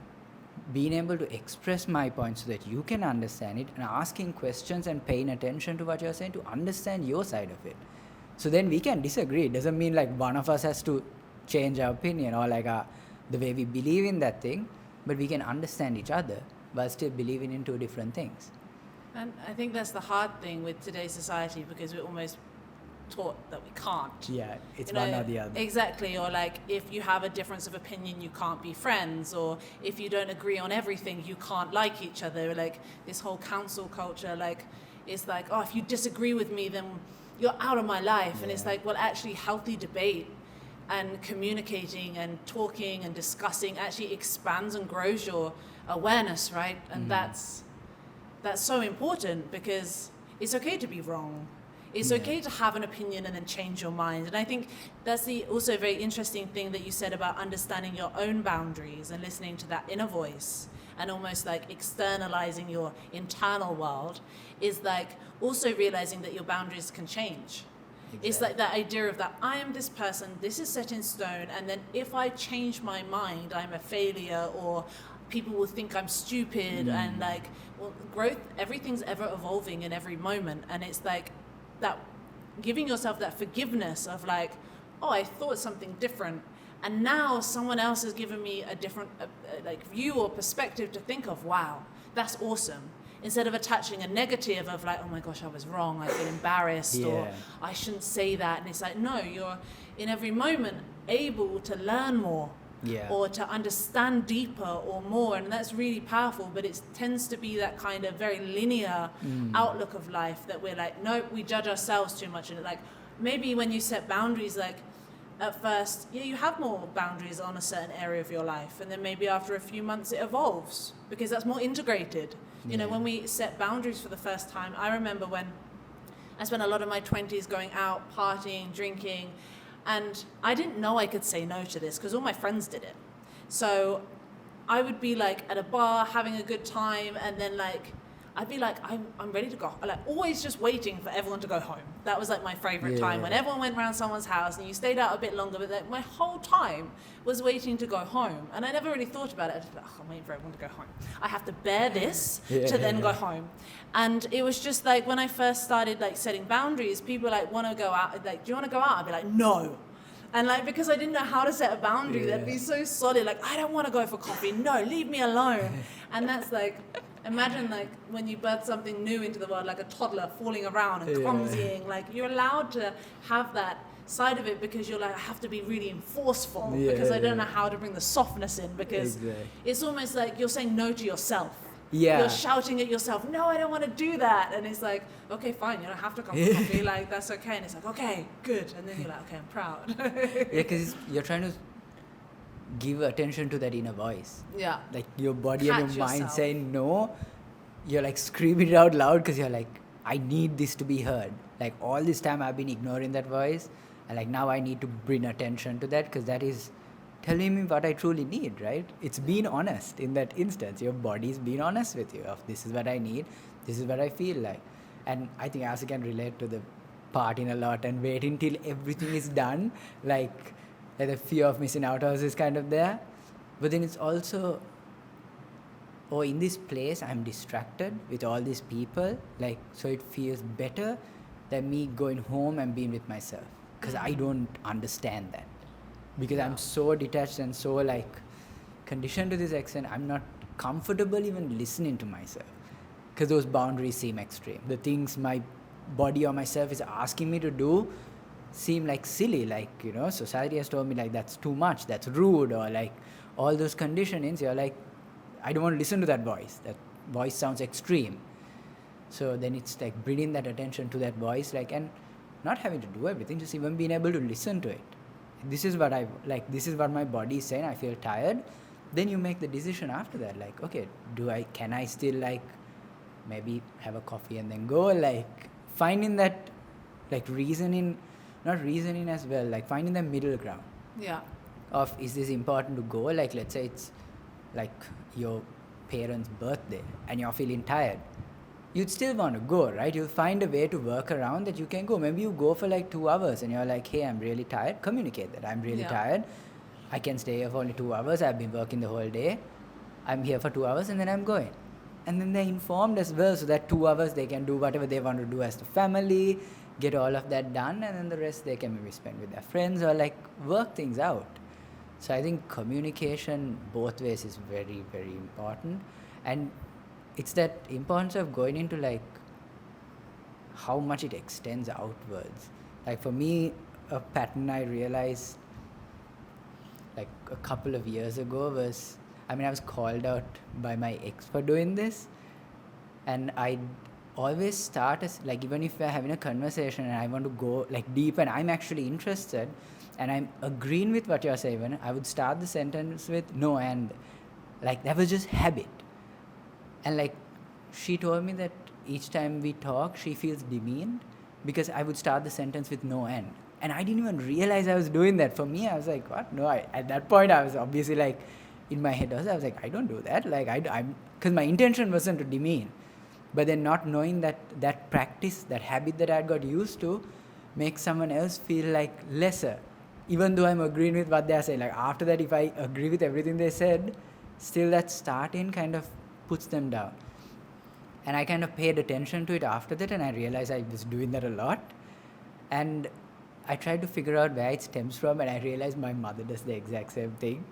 being able to express my point so that you can understand it, and asking questions and paying attention to what you're saying to understand your side of it. So then we can disagree. It doesn't mean like one of us has to change our opinion or like the way we believe in that thing, but we can understand each other while still believing in two different things. And I think that's the hard thing with today's society, because we're almost taught that we can't. Yeah, it's one or the other. Exactly. Or like if you have a difference of opinion, you can't be friends, or if you don't agree on everything, you can't like each other. Like this whole council culture, like it's like, oh, if you disagree with me, then you're out of my life. Yeah. And it's like, well, actually healthy debate and communicating and talking and discussing actually expands and grows your awareness, right? And that's so important, because it's okay to be wrong. It's okay to have an opinion and then change your mind. And I think that's the also very interesting thing that you said about understanding your own boundaries and listening to that inner voice and almost like externalizing your internal world, is like also realizing that your boundaries can change. Exactly. It's like that idea of that I am this person, this is set in stone, and then if I change my mind, I'm a failure, or people will think I'm stupid. And like, well, growth, everything's ever evolving in every moment. And it's like that giving yourself that forgiveness of like, oh, I thought something different, and now someone else has given me a different like view or perspective to think of. Wow, that's awesome. Instead of attaching a negative of like, oh my gosh, I was wrong, I feel embarrassed, or I shouldn't say that. And it's like, no, you're in every moment able to learn more. Or to understand deeper or more, and that's really powerful. But it tends to be that kind of very linear outlook of life that we're like, nope, we judge ourselves too much. And like maybe when you set boundaries, like at first, you have more boundaries on a certain area of your life, and then maybe after a few months it evolves because that's more integrated. You know, when we set boundaries for the first time, I remember when I spent a lot of my 20s going out, partying, drinking. And I didn't know I could say no to this because all my friends did it. So I would be like at a bar having a good time, and then like I'd be like, I'm ready to go. Like always just waiting for everyone to go home. That was like my favorite time, when everyone went around someone's house and you stayed out a bit longer, but like my whole time was waiting to go home. And I never really thought about it. I just like, I'm waiting for everyone to go home. I have to bear this to then go home. And it was just like when I first started like setting boundaries, people like want to go out, like, do you want to go out? I'd be like, no. And like, because I didn't know how to set a boundary, that'd be so solid. Like, I don't want to go for coffee. No, leave me alone. And that's like, Imagine like when you birth something new into the world, like a toddler falling around and clumsying. Like you're allowed to have that side of it because you're like, I have to be really enforceful because I don't know how to bring the softness in because it's almost like you're saying no to yourself. Yeah. You're shouting at yourself, no, I don't want to do that. And it's like, okay, fine, you don't have to come for coffee. Like, that's okay. And it's like, okay, good. And then you're like, okay, I'm proud. Yeah, because you're trying to give attention to that inner voice. Yeah. Like your body and your mind yourself. saying no, you're like screaming it out loud because you're like, I need this to be heard. Like all this time I've been ignoring that voice, and like now I need to bring attention to that because that is telling me what I truly need, right? It's being honest in that instance. Your body's being honest with you of this is what I need, this is what I feel like. And I think Asa can relate to the partying a lot and waiting till everything is done. Like the fear of missing out is kind of there. But then it's also, oh, in this place I'm distracted with all these people. Like, so it feels better than me going home and being with myself. Because I don't understand that. Because I'm so detached and so like conditioned to this extent, I'm not comfortable even listening to myself. Because those boundaries seem extreme. The things my body or myself is asking me to do seem like silly. Like, you know, society has told me like that's too much, that's rude, or like all those conditionings. You're like, I don't want to listen to that voice. That voice sounds extreme. So then it's like bringing that attention to that voice, like, and not having to do everything, just even being able to listen to it. This is what I like, this is what my body is saying, I feel tired. Then you make the decision after that, like, okay, can I still like maybe have a coffee and then go? Like finding that like not reasoning as well, like finding the middle ground. Yeah. Of is this important to go? Like let's say it's like your parents' birthday and you're feeling tired. You'd still want to go, right? You'll find a way to work around that you can go. Maybe you go for like 2 hours and you're like, hey, I'm really tired. Communicate that. I'm really tired. I can stay here for only 2 hours. I've been working the whole day. I'm here for 2 hours and then I'm going. And then they're informed as well, so that 2 hours they can do whatever they want to do as the family, get all of that done, and then the rest they can maybe spend with their friends or like work things out. So I think communication both ways is very, very important. And it's that importance of going into like how much it extends outwards. Like for me, a pattern I realized like a couple of years ago was, I was called out by my ex for doing this. And I always start as like, even if we're having a conversation and I want to go like deep and I'm actually interested and I'm agreeing with what you're saying, I would start the sentence with no and. Like that was just habit. And like she told me that each time we talk, she feels demeaned because I would start the sentence with no end. And I didn't even realize I was doing that. For me, I was like, what? No, at that point, I was obviously like, in my head, I was like, I don't do that. Like, because my intention wasn't to demean. But then not knowing that practice, that habit that I got used to, makes someone else feel like lesser. Even though I'm agreeing with what they're saying. Like after that, if I agree with everything they said, still that starting kind of puts them down. And I kind of paid attention to it after that, and I realized I was doing that a lot. And I tried to figure out where it stems from, and I realized my mother does the exact same thing,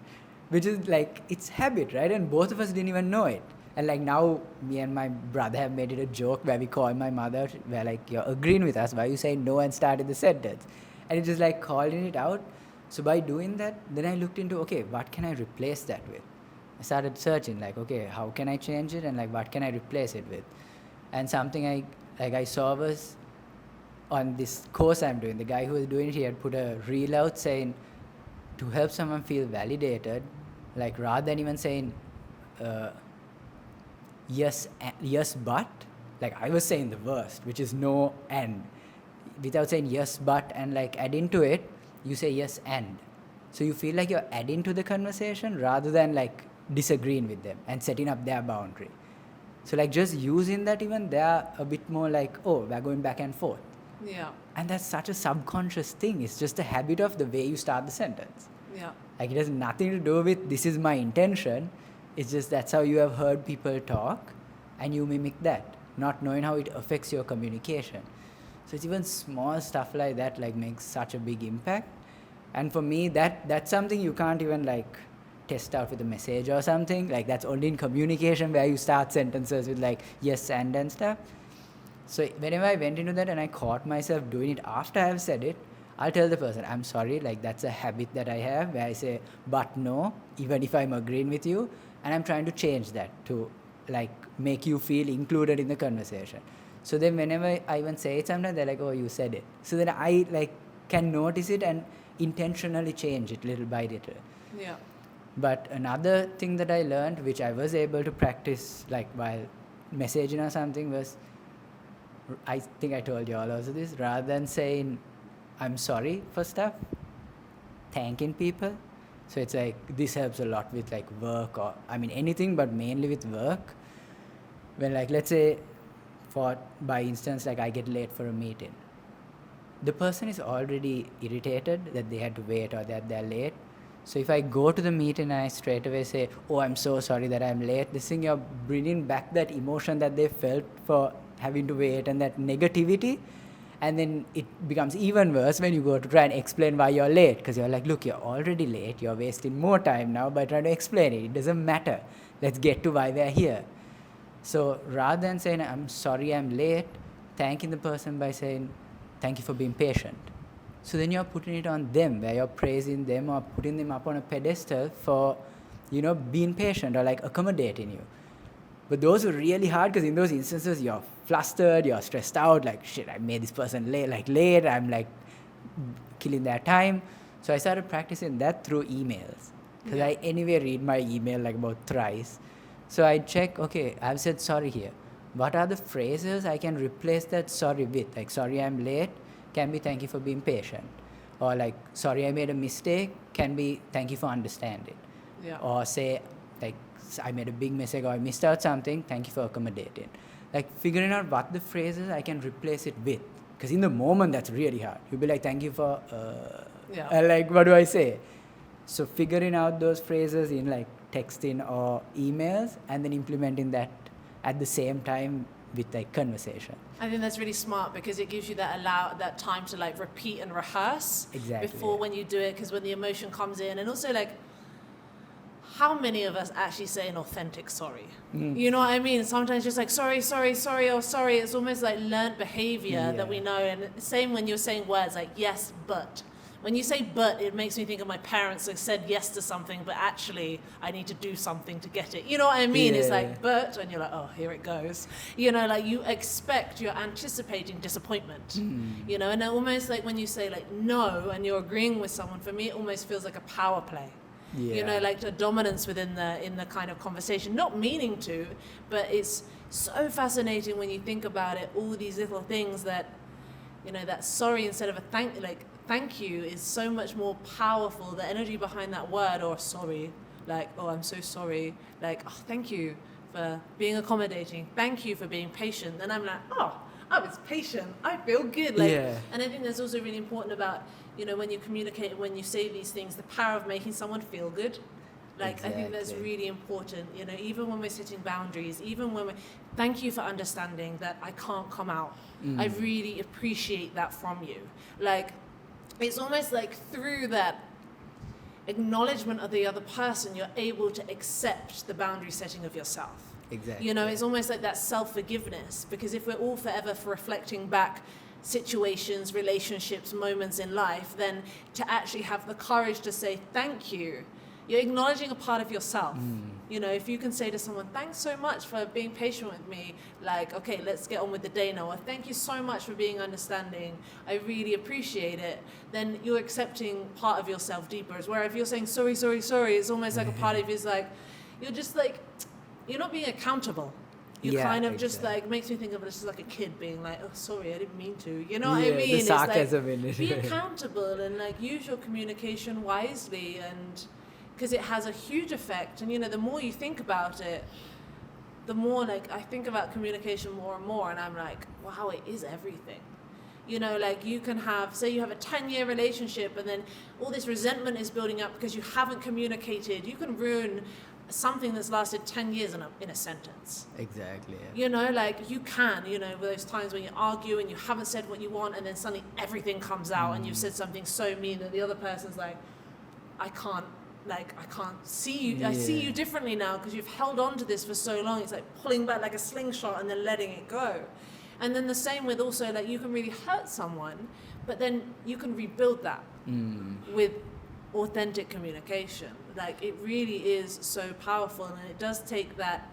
which is like, it's habit, right? And both of us didn't even know it. And like now, me and my brother have made it a joke where we call my mother, where like, you're agreeing with us, why you say no and started the sentence. And it's just like calling it out. So by doing that, then I looked into, okay, what can I replace that with? I started searching like, okay, how can I change it and like what can I replace it with? And something I saw was on this course I'm doing, the guy who was doing it, he had put a reel out saying to help someone feel validated, like rather than even saying yes but, like I was saying the worst, which is no and. Without saying yes but and like adding to it, you say yes and. So you feel like you're adding to the conversation rather than like disagreeing with them and setting up their boundary. So like just using that, even they're a bit more like, oh, we're going back and forth. Yeah. And that's such a subconscious thing. It's just a habit of the way you start the sentence. Yeah. Like it has nothing to do with this is my intention. It's just that's how you have heard people talk and you mimic that, not knowing how it affects your communication. So it's even small stuff like that like makes such a big impact. And for me, that's something you can't even like test out with a message or something. Like that's only in communication where you start sentences with like yes and stuff. So whenever I went into that and I caught myself doing it after I've said it, I'll tell the person, I'm sorry, like that's a habit that I have where I say, but no, even if I'm agreeing with you, and I'm trying to change that to like make you feel included in the conversation. So then whenever I even say it sometimes, they're like, oh, you said it. So then I like can notice it and intentionally change it little by little. Yeah. But another thing that I learned, which I was able to practice like while messaging or something, was, I think I told you all also this, rather than saying I'm sorry for stuff, thanking people. So it's like this helps a lot with like work, or I mean anything, but mainly with work. When like let's say for by instance like I get late for a meeting, the person is already irritated that they had to wait or that they're late. So if I go to the meeting and I straight away say, oh, I'm so sorry that I'm late, this thing, you're bringing back that emotion that they felt for having to wait and that negativity. And then it becomes even worse when you go to try and explain why you're late, because you're like, look, you're already late. You're wasting more time now by trying to explain it. It doesn't matter. Let's get to why we're here. So rather than saying, I'm sorry I'm late, thanking the person by saying, thank you for being patient. So then you're putting it on them, where you're praising them or putting them up on a pedestal for, being patient or like accommodating you. But those were really hard, because in those instances you're flustered, you're stressed out, like shit, I made this person late, I'm like killing their time. So I started practicing that through emails, because I anyway read my email like about thrice. So I check, okay, I've said sorry here. What are the phrases I can replace that sorry with? Like, sorry I'm late can be thank you for being patient. Or like, sorry I made a mistake can be thank you for understanding. Yeah. Or say, like, I made a big mistake or I missed out something, thank you for accommodating. Like figuring out what the phrases I can replace it with. Because in the moment, that's really hard. You'll be like, thank you for, like, what do I say? So figuring out those phrases in like texting or emails and then implementing that at the same time with like conversation. I think that's really smart, because it gives you that time to like repeat and rehearse before when you do it, because when the emotion comes in, and also like, how many of us actually say an authentic sorry? You know what I mean? Sometimes just like, sorry, oh, sorry. It's almost like learned behavior that we know. And same when you're saying words like yes, but. When you say but, it makes me think of my parents who said yes to something, but actually I need to do something to get it. You know what I mean? It's like, but, and you're like, oh, here it goes. Like you're anticipating disappointment. And almost like when you say like no, and you're agreeing with someone, for me, it almost feels like a power play. Like a dominance in the kind of conversation, not meaning to, but it's so fascinating when you think about it, all these little things that, that sorry instead of a thank you is so much more powerful. The energy behind that word, or sorry, like, oh, I'm so sorry, like, oh, thank you for being accommodating, thank you for being patient. And I'm like, oh, I was patient, I feel good. And I think that's also really important about, when you communicate and when you say these things, the power of making someone feel good. Like, exactly. I think that's really important, even when we're setting boundaries, even when thank you for understanding that I can't come out. I really appreciate that from you. Like, it's almost like through that acknowledgement of the other person, you're able to accept the boundary setting of yourself. Exactly. It's almost like that self-forgiveness, because if we're all forever for reflecting back situations, relationships, moments in life, then to actually have the courage to say thank you, you're acknowledging a part of yourself. If you can say to someone, thanks so much for being patient with me, like, okay, let's get on with the day now, or thank you so much for being understanding, I really appreciate it, then you're accepting part of yourself deeper. Whereas if you're saying sorry, it's almost like a part of you is like, you're just like, you're not being accountable. You kind of just like, makes me think of it as just like a kid being like, oh, sorry, I didn't mean to. You know what I mean? The sarcasm it's like, in it. be accountable and like use your communication wisely, and because it has a huge effect. And the more you think about it, the more like I think about communication more and more, and I'm like, wow, it is everything. Like you can have, say you have a 10-year relationship, and then all this resentment is building up because you haven't communicated. You can ruin something that's lasted 10 years in a sentence. Exactly. Like you can, with those times when you argue and you haven't said what you want, and then suddenly everything comes out and you've said something so mean that the other person's like, I can't like, I can't see you. I see you differently now because you've held on to this for so long. It's like pulling back like a slingshot and then letting it go. And then the same with also, like, you can really hurt someone, but then you can rebuild that with authentic communication. Like, it really is so powerful, and it does take that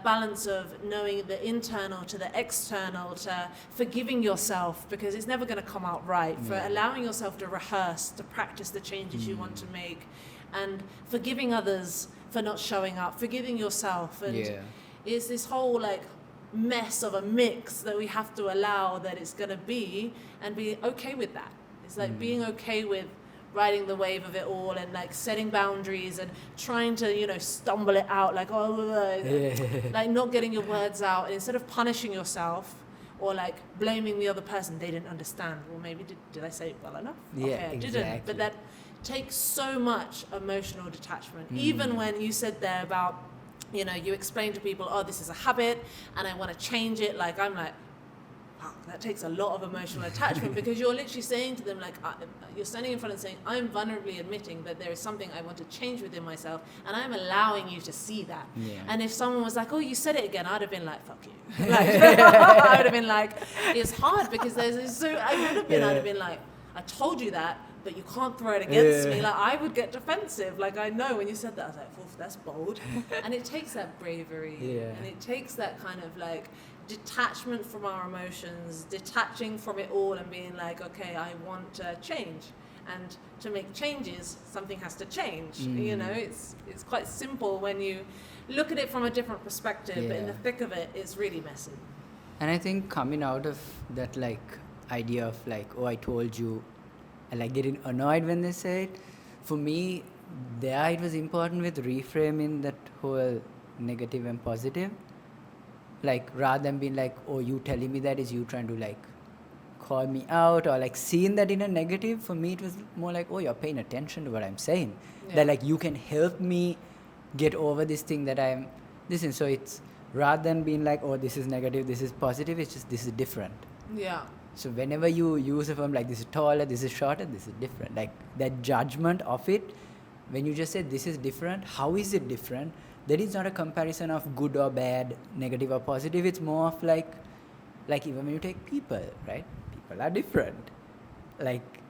balance of knowing the internal to the external, to forgiving yourself, because it's never going to come out right, for allowing yourself to rehearse, to practice the changes you want to make, and forgiving others for not showing up, forgiving yourself. And it's this whole like mess of a mix that we have to allow that it's going to be, and be okay with that. It's like being okay with riding the wave of it all, and like setting boundaries and trying to, you know, stumble it out, like, like not getting your words out, and instead of punishing yourself or like blaming the other person, they didn't understand. Well, maybe did I say it well enough? I didn't. But that takes so much emotional detachment. Even when you said there about, you know, you explain to people, oh, this is a habit and I want to change it. Like, I'm like, wow, that takes a lot of emotional attachment, because you're literally saying to them, like, you're standing in front and saying, I'm vulnerably admitting that there is something I want to change within myself, and I'm allowing you to see that. And if someone was like, oh, you said it again, I'd have been like, fuck you. Like, I would have been like, it's hard because I would have been like, I told you that, but you can't throw it against me. Like, I would get defensive. Like, I know when you said that, I was like, oof, that's bold. And it takes that bravery, and it takes that kind of like detachment from our emotions, detaching from it all and being like, okay, I want to change. And to make changes, something has to change. You know, it's quite simple when you look at it from a different perspective, but in the thick of it, it's really messy. And I think coming out of that like idea of like, oh, I told you, and like getting annoyed when they say it, for me, there it was important with reframing that whole negative and positive. Like, rather than being like, oh, you telling me that is you trying to like call me out, or like seeing that in a negative. For me, it was more like, oh, you're paying attention to what I'm saying. That like you can help me get over this thing that I'm listening. So it's rather than being like, oh, this is negative, this is positive, it's just this is different. So whenever you use a term like this is taller, this is shorter, this is different, like that judgment of it, when you just say this is different, how is it different? That is not a comparison of good or bad, negative or positive. It's more of like even when you take people, right? People are different. Like,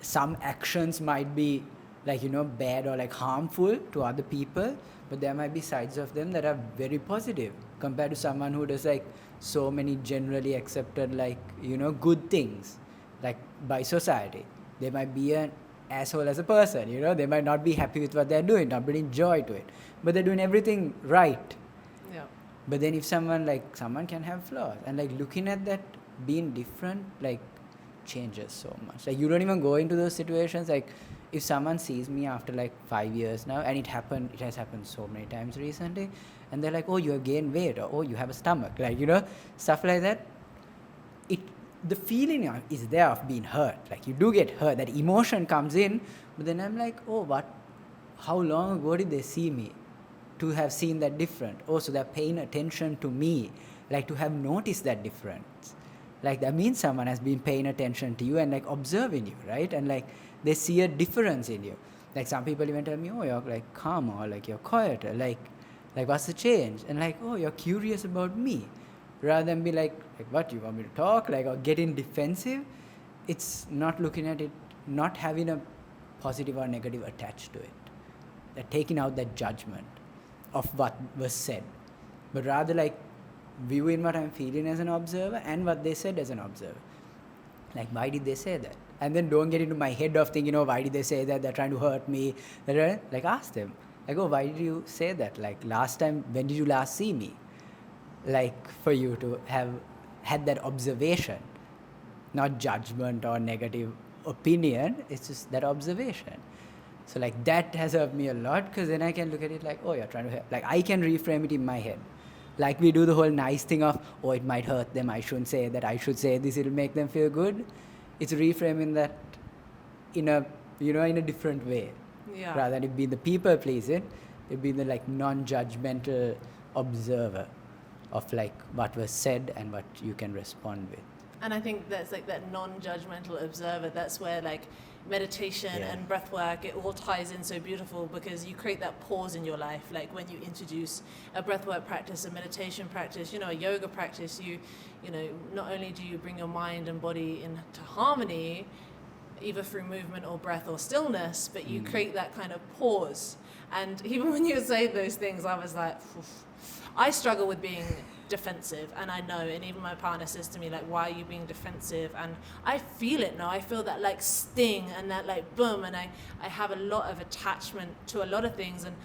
some actions might be like, you know, bad or like harmful to other people, but there might be sides of them that are very positive compared to someone who does like so many generally accepted, like, you know, good things like by society. They might be an asshole as a person, you know, they might not be happy with what they're doing, not bringing joy to it, but they're doing everything right. But then if someone can have flaws, and like looking at that being different like changes so much. Like, you don't even go into those situations. Like, if someone sees me after like 5 years now, and it has happened so many times recently, and they're like, oh, you have gained weight, or oh, you have a stomach, like, you know, stuff like that, the feeling is there of being hurt. Like, you do get hurt, that emotion comes in, but then I'm like, oh, how long ago did they see me to have seen that different? Oh, so they're paying attention to me, like to have noticed that difference. Like, that means someone has been paying attention to you and like observing you, right? And like they see a difference in you. Like, some people even tell me, oh, you're like calmer, or like you're quieter, like what's the change? And like, oh, you're curious about me, rather than be like what, you want me to talk, like, or getting defensive. It's not looking at it, not having a positive or negative attached to it, that taking out that judgment of what was said, but rather like viewing what I'm feeling as an observer and what they said as an observer. Like, why did they say that? And then don't get into my head of thinking, oh, why did they say that? They're trying to hurt me. Like, ask them. Like, oh, why did you say that? Like, last time, when did you last see me? Like, for you to have had that observation, not judgment or negative opinion, it's just that observation. So like, that has helped me a lot, because then I can look at it like, oh, you're trying to help. Like, I can reframe it in my head. Like, we do the whole nice thing of, oh, it might hurt them, I shouldn't say that, I should say this, it'll make them feel good. It's reframing that in a, you know, in a different way. Rather than it being the people pleasing, it being the like non-judgmental observer of like what was said and what you can respond with. And I think that's like that non-judgmental observer. That's where like meditation and breath work, it all ties in so beautiful, because you create that pause in your life. Like when you introduce a breath work practice, a meditation practice, a yoga practice, you know, not only do you bring your mind and body into harmony, either through movement or breath or stillness, but you create that kind of pause. And even when you say those things, I was like, oof. I struggle with being defensive, and I know, and even my partner says to me, like, why are you being defensive? And I feel it now. I feel that like sting and that like boom, and I have a lot of attachment to a lot of things, and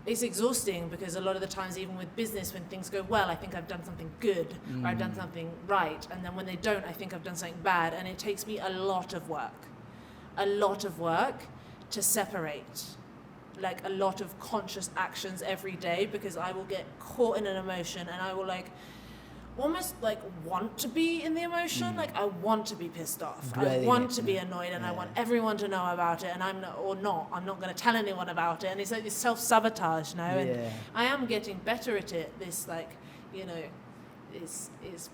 it's exhausting, because a lot of the times, even with business, when things go well, I think I've done something good or I've done something right, and then when they don't, I think I've done something bad, and it takes me a lot of work to separate, like a lot of conscious actions every day, because I will get caught in an emotion and I will like almost like want to be in the emotion, like I want to be pissed off, I want to be annoyed, and I want everyone to know about it, and I'm not going to tell anyone about it, and it's like this self-sabotage, and I am getting better at it, this like,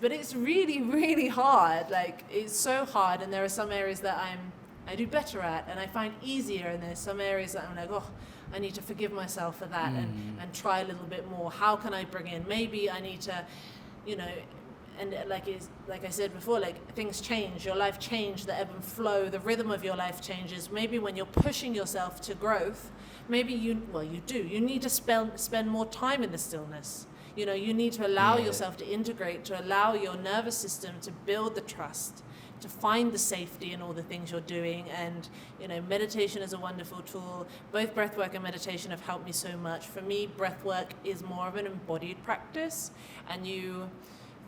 but it's really, really hard, like it's so hard, and there are some areas that I do better at and I find easier, and there's some areas that I'm like, oh, I need to forgive myself for that and try a little bit more. How can I bring in, maybe I need to, and like I said before, like things change, your life changes, the ebb and flow, the rhythm of your life changes. Maybe when you're pushing yourself to growth, maybe you need to spend more time in the stillness. You need to allow yourself to integrate, to allow your nervous system to build the trust, to find the safety in all the things you're doing. And meditation is a wonderful tool. Both breathwork and meditation have helped me so much. For me, breathwork is more of an embodied practice, and you,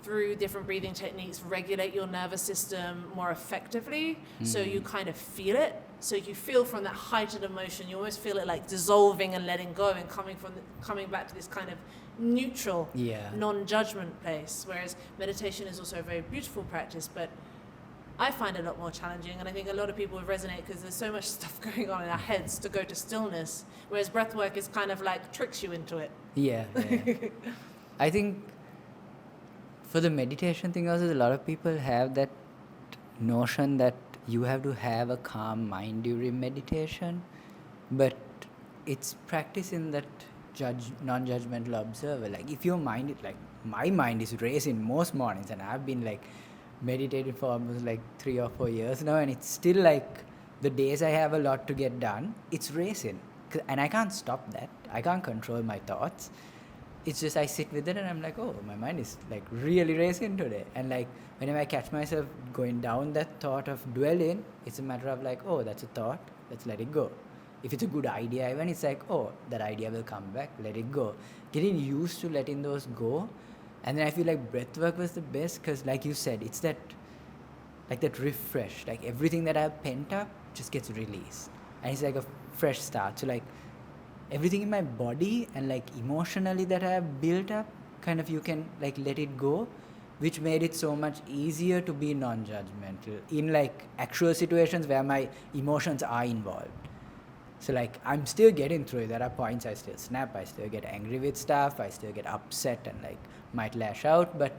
through different breathing techniques, regulate your nervous system more effectively, so you kind of feel it. So you feel from that heightened emotion, you almost feel it like dissolving and letting go, and coming back to this kind of neutral, non-judgment place. Whereas meditation is also a very beautiful practice, but I find it a lot more challenging, and I think a lot of people would resonate, because there's so much stuff going on in our heads to go to stillness, whereas breathwork is kind of like tricks you into it. I think for the meditation thing also, a lot of people have that notion that you have to have a calm mind during meditation, but it's practicing that non-judgmental observer. Like if your mind is like, my mind is racing most mornings, and I've been like meditating for almost like 3 or 4 years now, and it's still like the days I have a lot to get done, it's racing, and I can't stop that. I can't control my thoughts. It's just I sit with it and I'm like, oh, my mind is like really racing today. And like whenever I catch myself going down that thought of dwelling, it's a matter of like, oh, that's a thought, let's let it go. If it's a good idea even, it's like, oh, that idea will come back, let it go. Getting used to letting those go. And then I feel like breathwork was the best, because like you said, it's that refresh, like everything that I've pent up just gets released, and it's like a fresh start. So like everything in my body and like emotionally that I have built up, kind of you can like let it go, which made it so much easier to be non-judgmental in like actual situations where my emotions are involved. So like I'm still getting through it. There are points I still snap, I still get angry with stuff, I still get upset and like might lash out, but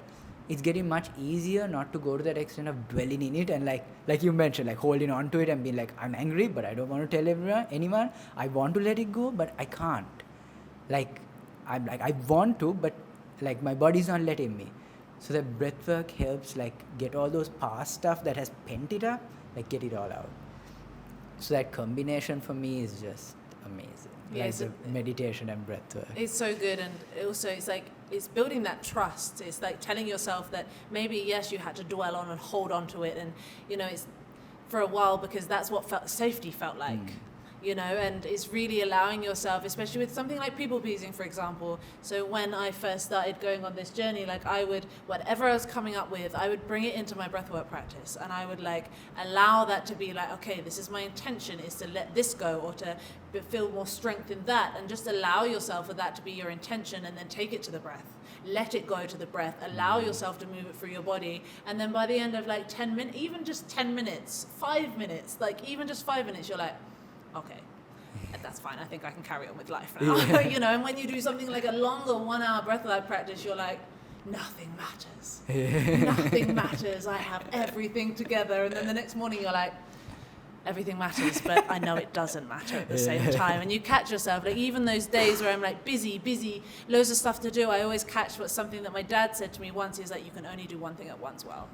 it's getting much easier not to go to that extent of dwelling in it and like you mentioned, like holding on to it and being like, I'm angry, but I don't want to tell anyone. I want to let it go, but I can't. Like I'm like, I want to, but like my body's not letting me. So the breathwork helps like get all those past stuff that has pent it up, like get it all out. So that combination for me is just amazing. Yes, like the meditation and breathwork. It's so good, and also it's like it's building that trust. It's like telling yourself that maybe yes, you had to dwell on and hold on to it, and it's for a while, because that's what safety felt like. And it's really allowing yourself, especially with something like people pleasing, for example. So when I first started going on this journey, like I would, whatever I was coming up with, I would bring it into my breathwork practice, and I would like allow that to be like, okay, this is my intention, is to let this go, or to feel more strength in that, and just allow yourself for that to be your intention, and then take it to the breath. Let it go to the breath, allow yourself to move it through your body, and then by the end of like 10 minutes, even just 10 minutes, 5 minutes, like even just 5 minutes, you're like, okay, that's fine, I think I can carry on with life now. And when you do something like a longer 1 hour breathwork practice, you're like, nothing matters. Nothing matters. I have everything together. And then the next morning you're like, everything matters, but I know it doesn't matter at the same time. And you catch yourself, like even those days where I'm like busy, loads of stuff to do, I always catch something that my dad said to me once. He's like, you can only do one thing at once well.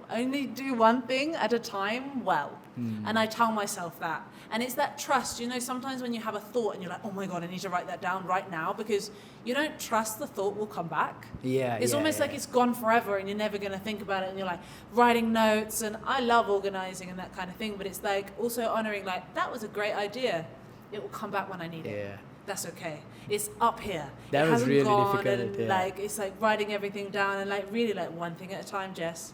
Only do one thing at a time well. And I tell myself that. And it's that trust, sometimes when you have a thought and you're like, oh my God, I need to write that down right now, because you don't trust the thought will come back. It's almost like it's gone forever and you're never going to think about it, and you're like writing notes. And I love organizing and that kind of thing, but it's like also honoring, like, that was a great idea. It will come back when I need it. That's okay. It's up here. That it was hasn't really gone, difficult. And like it's like writing everything down, and like really like one thing at a time, Jess.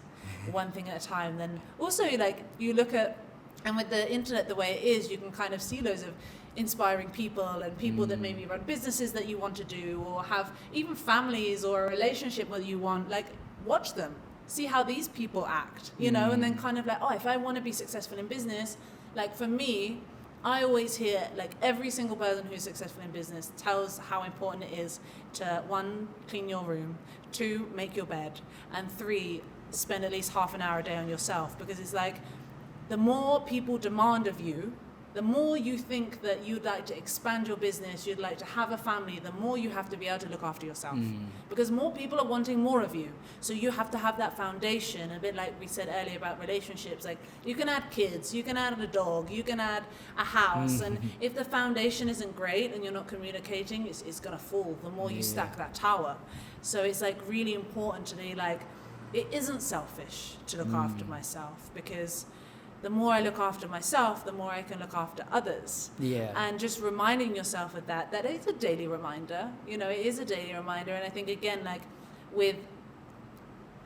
One thing at a time. Then also like you look at, and with the internet the way it is, you can kind of see loads of inspiring people and people that maybe run businesses that you want to do, or have even families or a relationship that you want. Like, watch them, see how these people act, and then kind of like, oh, if I want to be successful in business, like for me, I always hear like every single person who's successful in business tells how important it is to 1, clean your room, 2, make your bed, and 3, spend at least half an hour a day on yourself. Because it's like, the more people demand of you, the more you think that you'd like to expand your business, you'd like to have a family, the more you have to be able to look after yourself. Because more people are wanting more of you. So you have to have that foundation, a bit like we said earlier about relationships. Like, you can add kids, you can add a dog, you can add a house. And if the foundation isn't great and you're not communicating, it's going to fall the more you stack that tower. So it's like really important to be like, it isn't selfish to look after myself, because the more I look after myself, the more I can look after others. And just reminding yourself of that is a daily reminder. It is a daily reminder. And I think, again, like with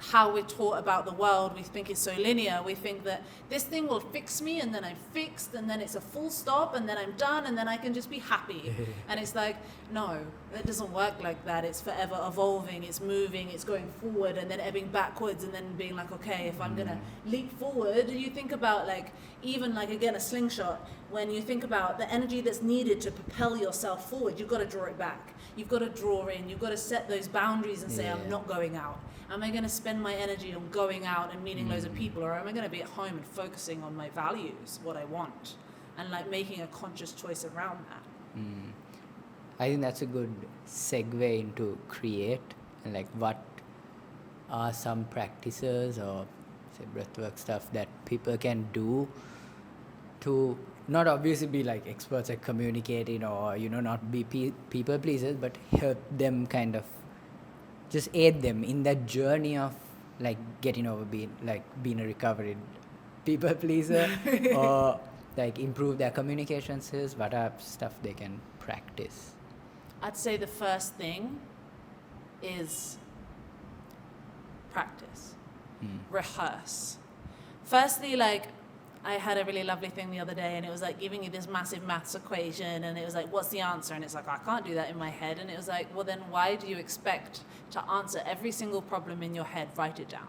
how we're taught about the world, we think it's so linear. We think that this thing will fix me, and then I'm fixed, and then it's a full stop, and then I'm done, and then I can just be happy. And it's like, no, that doesn't work like that. It's forever evolving, it's moving, it's going forward, and then ebbing backwards, and then being like, okay, if I'm gonna leap forward, you think about like, even like, again, a slingshot, when you think about the energy that's needed to propel yourself forward, you've got to draw it back. You've got to draw in, you've got to set those boundaries and say, I'm not going out. Am I going to spend my energy on going out and meeting loads of people, or am I going to be at home and focusing on my values, what I want, and like making a conscious choice around that? I think that's a good segue into create, and like what are some practices or say breathwork stuff that people can do to not obviously be like experts at communicating, or not be people pleasers, but help them kind of just aid them in that journey of like getting over being a recovered people pleaser, or like improve their communication skills. What are stuff they can practice? I'd say the first thing is practice, rehearse. Firstly, like, I had a really lovely thing the other day, and it was like giving you this massive maths equation, and it was like, what's the answer? And it's like, I can't do that in my head. And it was like, well, then why do you expect to answer every single problem in your head? Write it down.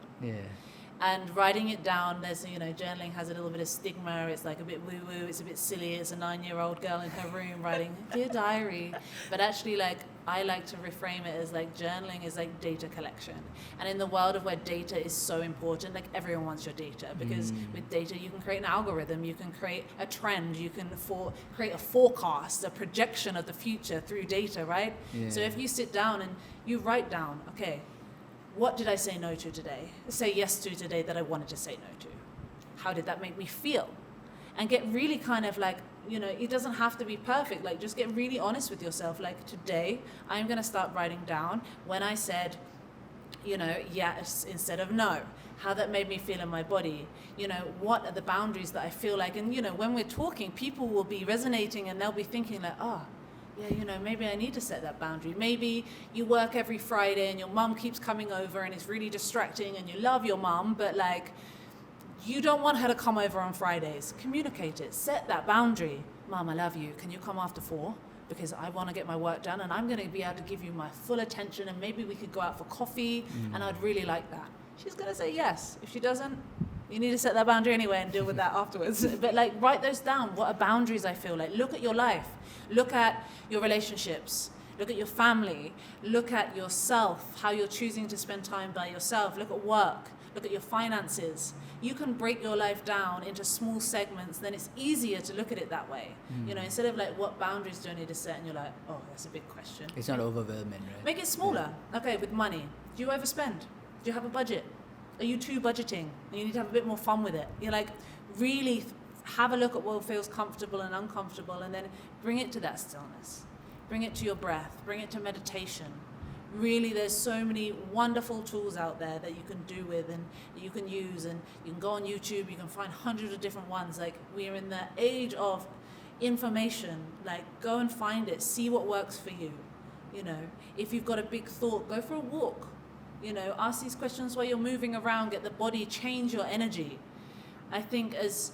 And writing it down, there's, journaling has a little bit of stigma. It's like a bit woo-woo. It's a bit silly. It's a 9-year-old girl in her room writing, dear diary. But actually, like, I like to reframe it as like journaling is like data collection. And in the world of where data is so important, like everyone wants your data, because with data you can create an algorithm, you can create a trend, you can create a forecast, a projection of the future through data, right? So if you sit down and you write down, okay, what did I say no to today? Say yes to today that I wanted to say no to. How did that make me feel? And get really kind of like, it doesn't have to be perfect. Like, just get really honest with yourself. Like, today, I'm going to start writing down when I said, yes instead of no. How that made me feel in my body. What are the boundaries that I feel like? And, when we're talking, people will be resonating and they'll be thinking like, yeah, maybe I need to set that boundary. Maybe you work every Friday and your mum keeps coming over and it's really distracting, and you love your mum, but like, you don't want her to come over on Fridays. Communicate it. Set that boundary. Mum, I love you. Can you come after 4? Because I want to get my work done, and I'm going to be able to give you my full attention, and maybe we could go out for coffee, and I'd really like that. She's going to say yes. If she doesn't, you need to set that boundary anyway and deal with that afterwards. But like, write those down. What are boundaries I feel like? Look at your life. Look at your relationships. look at your family, look at yourself, how you're choosing to spend time by yourself, look at work, look at your finances. You can break your life down into small segments, then it's easier to look at it that way. You know, instead of like, what boundaries do I need to set? And you're like, oh, that's a big question. It's not overwhelming, right? Make it smaller. Okay, with money. Do you overspend? Do you have a budget? Are you too budgeting? You need to have a bit more fun with it. You're like, really have a look at what feels comfortable and uncomfortable, and then bring it to that stillness. Bring it to your breath. Bring it to meditation. Really, there's so many wonderful tools out there that you can do with and that you can use, and you can go on YouTube, you can find hundreds of different ones. Like, we're in the age of information. Like, go and find it, see what works for you. You know, if you've got a big thought, go for a walk. You know, ask these questions while you're moving around, get the body, change your energy. I think as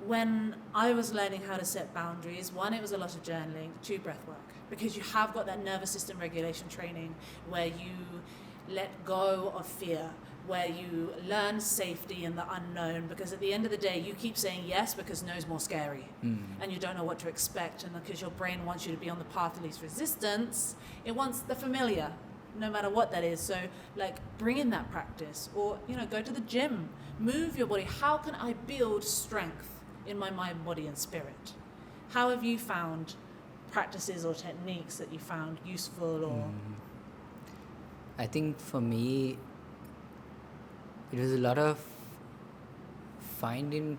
when I was learning how to set boundaries, one, it was a lot of journaling, two, breath work. Because you have got that nervous system regulation training where you let go of fear, where you learn safety in the unknown, because at the end of the day, you keep saying yes because no's more scary. And you don't know what to expect, and because your brain wants you to be on the path of least resistance, it wants the familiar, no matter what that is. So like, bring in that practice, or, you know, go to the gym, move your body. How can I build strength in my mind, body, and spirit? How have you found practices or techniques that you found useful? Or I think for me, it was a lot of finding,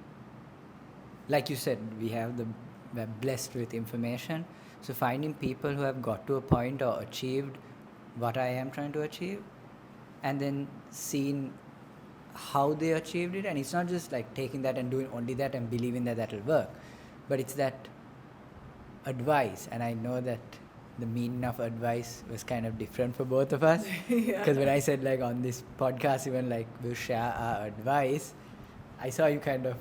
like you said, we're blessed with information. So finding people who have got to a point or achieved what I am trying to achieve, and then seeing how they achieved it. And it's not just like taking that and doing only that and believing that that'll work, but it's that advice. And I know that the meaning of advice was kind of different for both of us, because when I said like on this podcast, even like we'll share our advice, I saw you kind of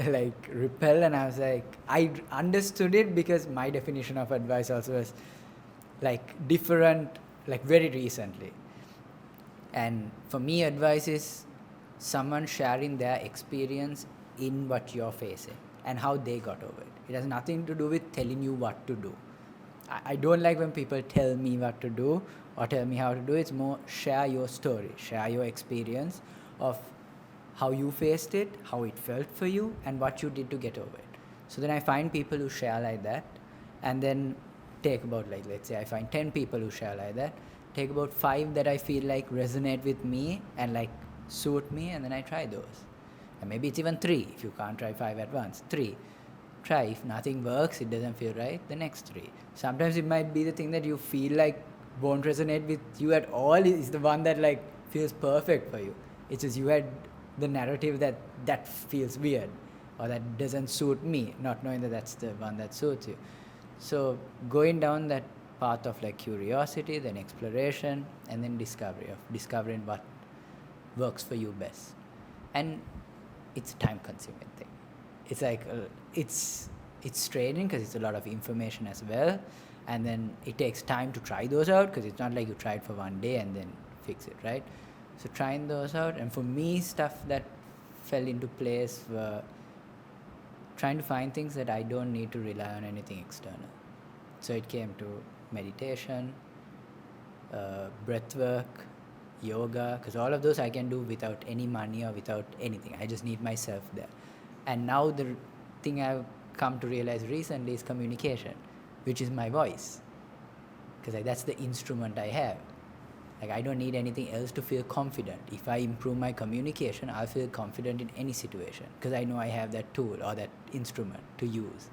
like repel, and I was like, I understood it because my definition of advice also was like different, like very recently. And for me, advice is someone sharing their experience in what you're facing and how they got over it. It has nothing to do with telling you what to do. I don't like when people tell me what to do or tell me how to do it. It's more share your story, share your experience of how you faced it, how it felt for you, and what you did to get over it. So then I find people who share like that, and then take about, like, let's say I find 10 people who share like that, take about 5 that I feel like resonate with me and like suit me, and then I try those. And maybe it's even 3 if you can't try 5 at once. 3. Try. If nothing works, it doesn't feel right, the next 3. Sometimes it might be the thing that you feel like won't resonate with you at all is the one that like feels perfect for you. It's just you had the narrative that feels weird or that doesn't suit me, not knowing that that's the one that suits you. So going down that path of like curiosity, then exploration, and then discovering what works for you best. And it's a time-consuming thing. It's like it's straining because it's a lot of information as well, and then it takes time to try those out because it's not like you try it for one day and then fix it, right? So trying those out, and for me, stuff that fell into place were trying to find things that I don't need to rely on anything external. So it came to meditation, breath work, yoga, because all of those I can do without any money or without anything. I just need myself there. And now the thing I've come to realize recently is communication, which is my voice, because like, that's the instrument I have. Like, I don't need anything else to feel confident. If I improve my communication, I'll feel confident in any situation because I know I have that tool or that instrument to use.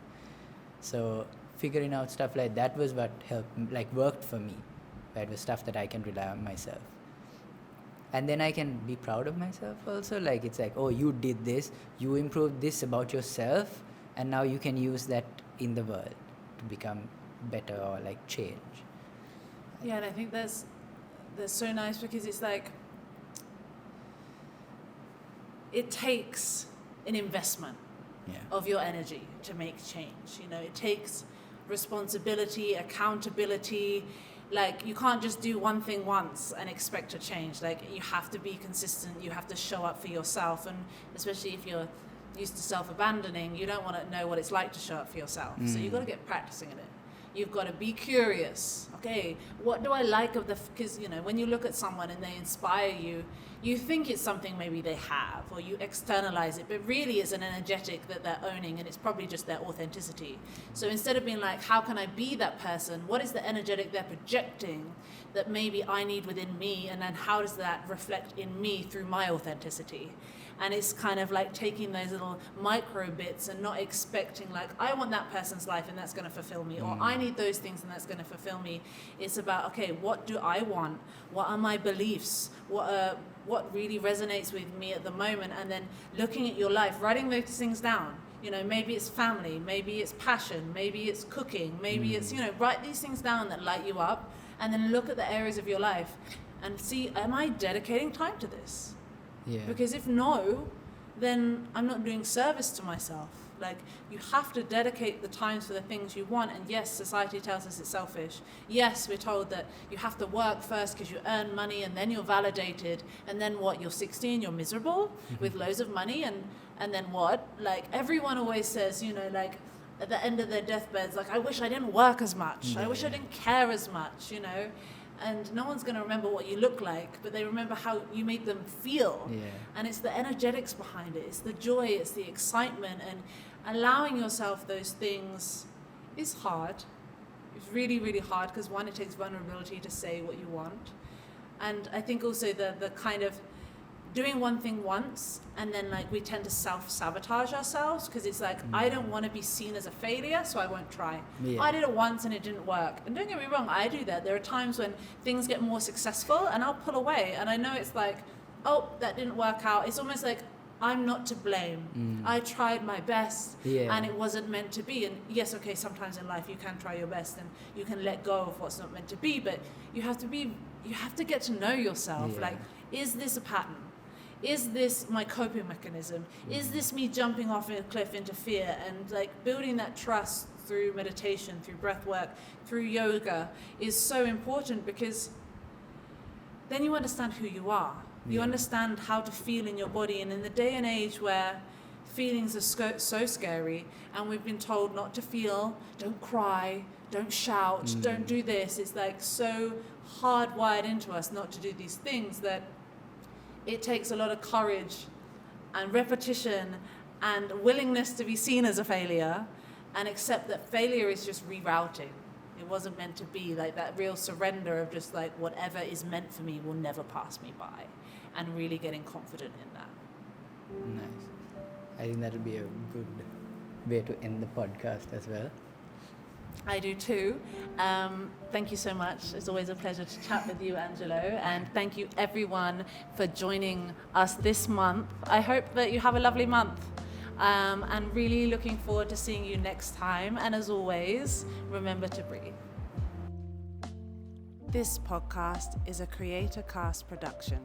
So figuring out stuff like that was what helped, like worked for me. It was stuff that I can rely on myself. And then I can be proud of myself also. Like, it's like, oh, you did this, you improved this about yourself, and now you can use that in the world to become better or like change. Yeah, and I think that's so nice because it's like, it takes an investment of your energy to make change. You know, it takes responsibility, accountability. Like, you can't just do one thing once and expect to change. Like, you have to be consistent. You have to show up for yourself. And especially if you're used to self-abandoning, you don't want to know what it's like to show up for yourself. So you've got to get practicing at it. You've got to be curious. Okay, what do I like of the, because, you know, when you look at someone and they inspire you, you think it's something maybe they have, or you externalize it, but really it's an energetic that they're owning, and it's probably just their authenticity. So instead of being like, how can I be that person? What is the energetic they're projecting that maybe I need within me? And then how does that reflect in me through my authenticity? And it's kind of like taking those little micro bits and not expecting like, I want that person's life and that's going to fulfill me, or I need those things and that's going to fulfill me. It's about, okay, what do I want? What are my beliefs? What really resonates with me at the moment? And then looking at your life, writing those things down. You know, maybe it's family, maybe it's passion, maybe it's cooking, maybe it's, you know, write these things down that light you up, and then look at the areas of your life and see, am I dedicating time to this? Yeah. Because if no, then I'm not doing service to myself. Like, you have to dedicate the times for the things you want. And yes, society tells us it's selfish. Yes, we're told that you have to work first because you earn money and then you're validated. And then what? You're 16, you're miserable with loads of money. And then what? Like, everyone always says, you know, like, at the end of their deathbeds, like, I wish I didn't work as much. Yeah. I wish I didn't care as much, you know. And no one's going to remember what you look like, but they remember how you made them feel. Yeah. And it's the energetics behind it. It's the joy, it's the excitement. And allowing yourself those things is hard. It's really, really hard because, one, it takes vulnerability to say what you want. And I think also the kind of doing one thing once, and then like we tend to self-sabotage ourselves because it's like, I don't want to be seen as a failure, so I won't try. Yeah. I did it once and it didn't work. And don't get me wrong, I do that. There are times when things get more successful and I'll pull away, and I know it's like, oh, that didn't work out. It's almost like I'm not to blame. I tried my best and it wasn't meant to be. And yes, okay, sometimes in life you can try your best and you can let go of what's not meant to be, but you have to get to know yourself. Yeah. Like, is this a pattern? Is this my coping mechanism? Is this me jumping off a cliff into fear? And like building that trust through meditation, through breath work, through yoga is so important, because then you understand who you are. You understand how to feel in your body. And in the day and age where feelings are so scary and we've been told not to feel, don't cry, don't shout, don't do this, it's like so hardwired into us not to do these things that it takes a lot of courage and repetition and willingness to be seen as a failure, and accept that failure is just rerouting. It wasn't meant to be, like that real surrender of just like, whatever is meant for me will never pass me by, and really getting confident in that. Nice. I think that'll be a good way to end the podcast as well. I do too. Thank you so much. It's always a pleasure to chat with you, Angelo. And thank you everyone for joining us this month. I hope that you have a lovely month. And really looking forward to seeing you next time. And as always, remember to breathe. This podcast is a Creator Cast production.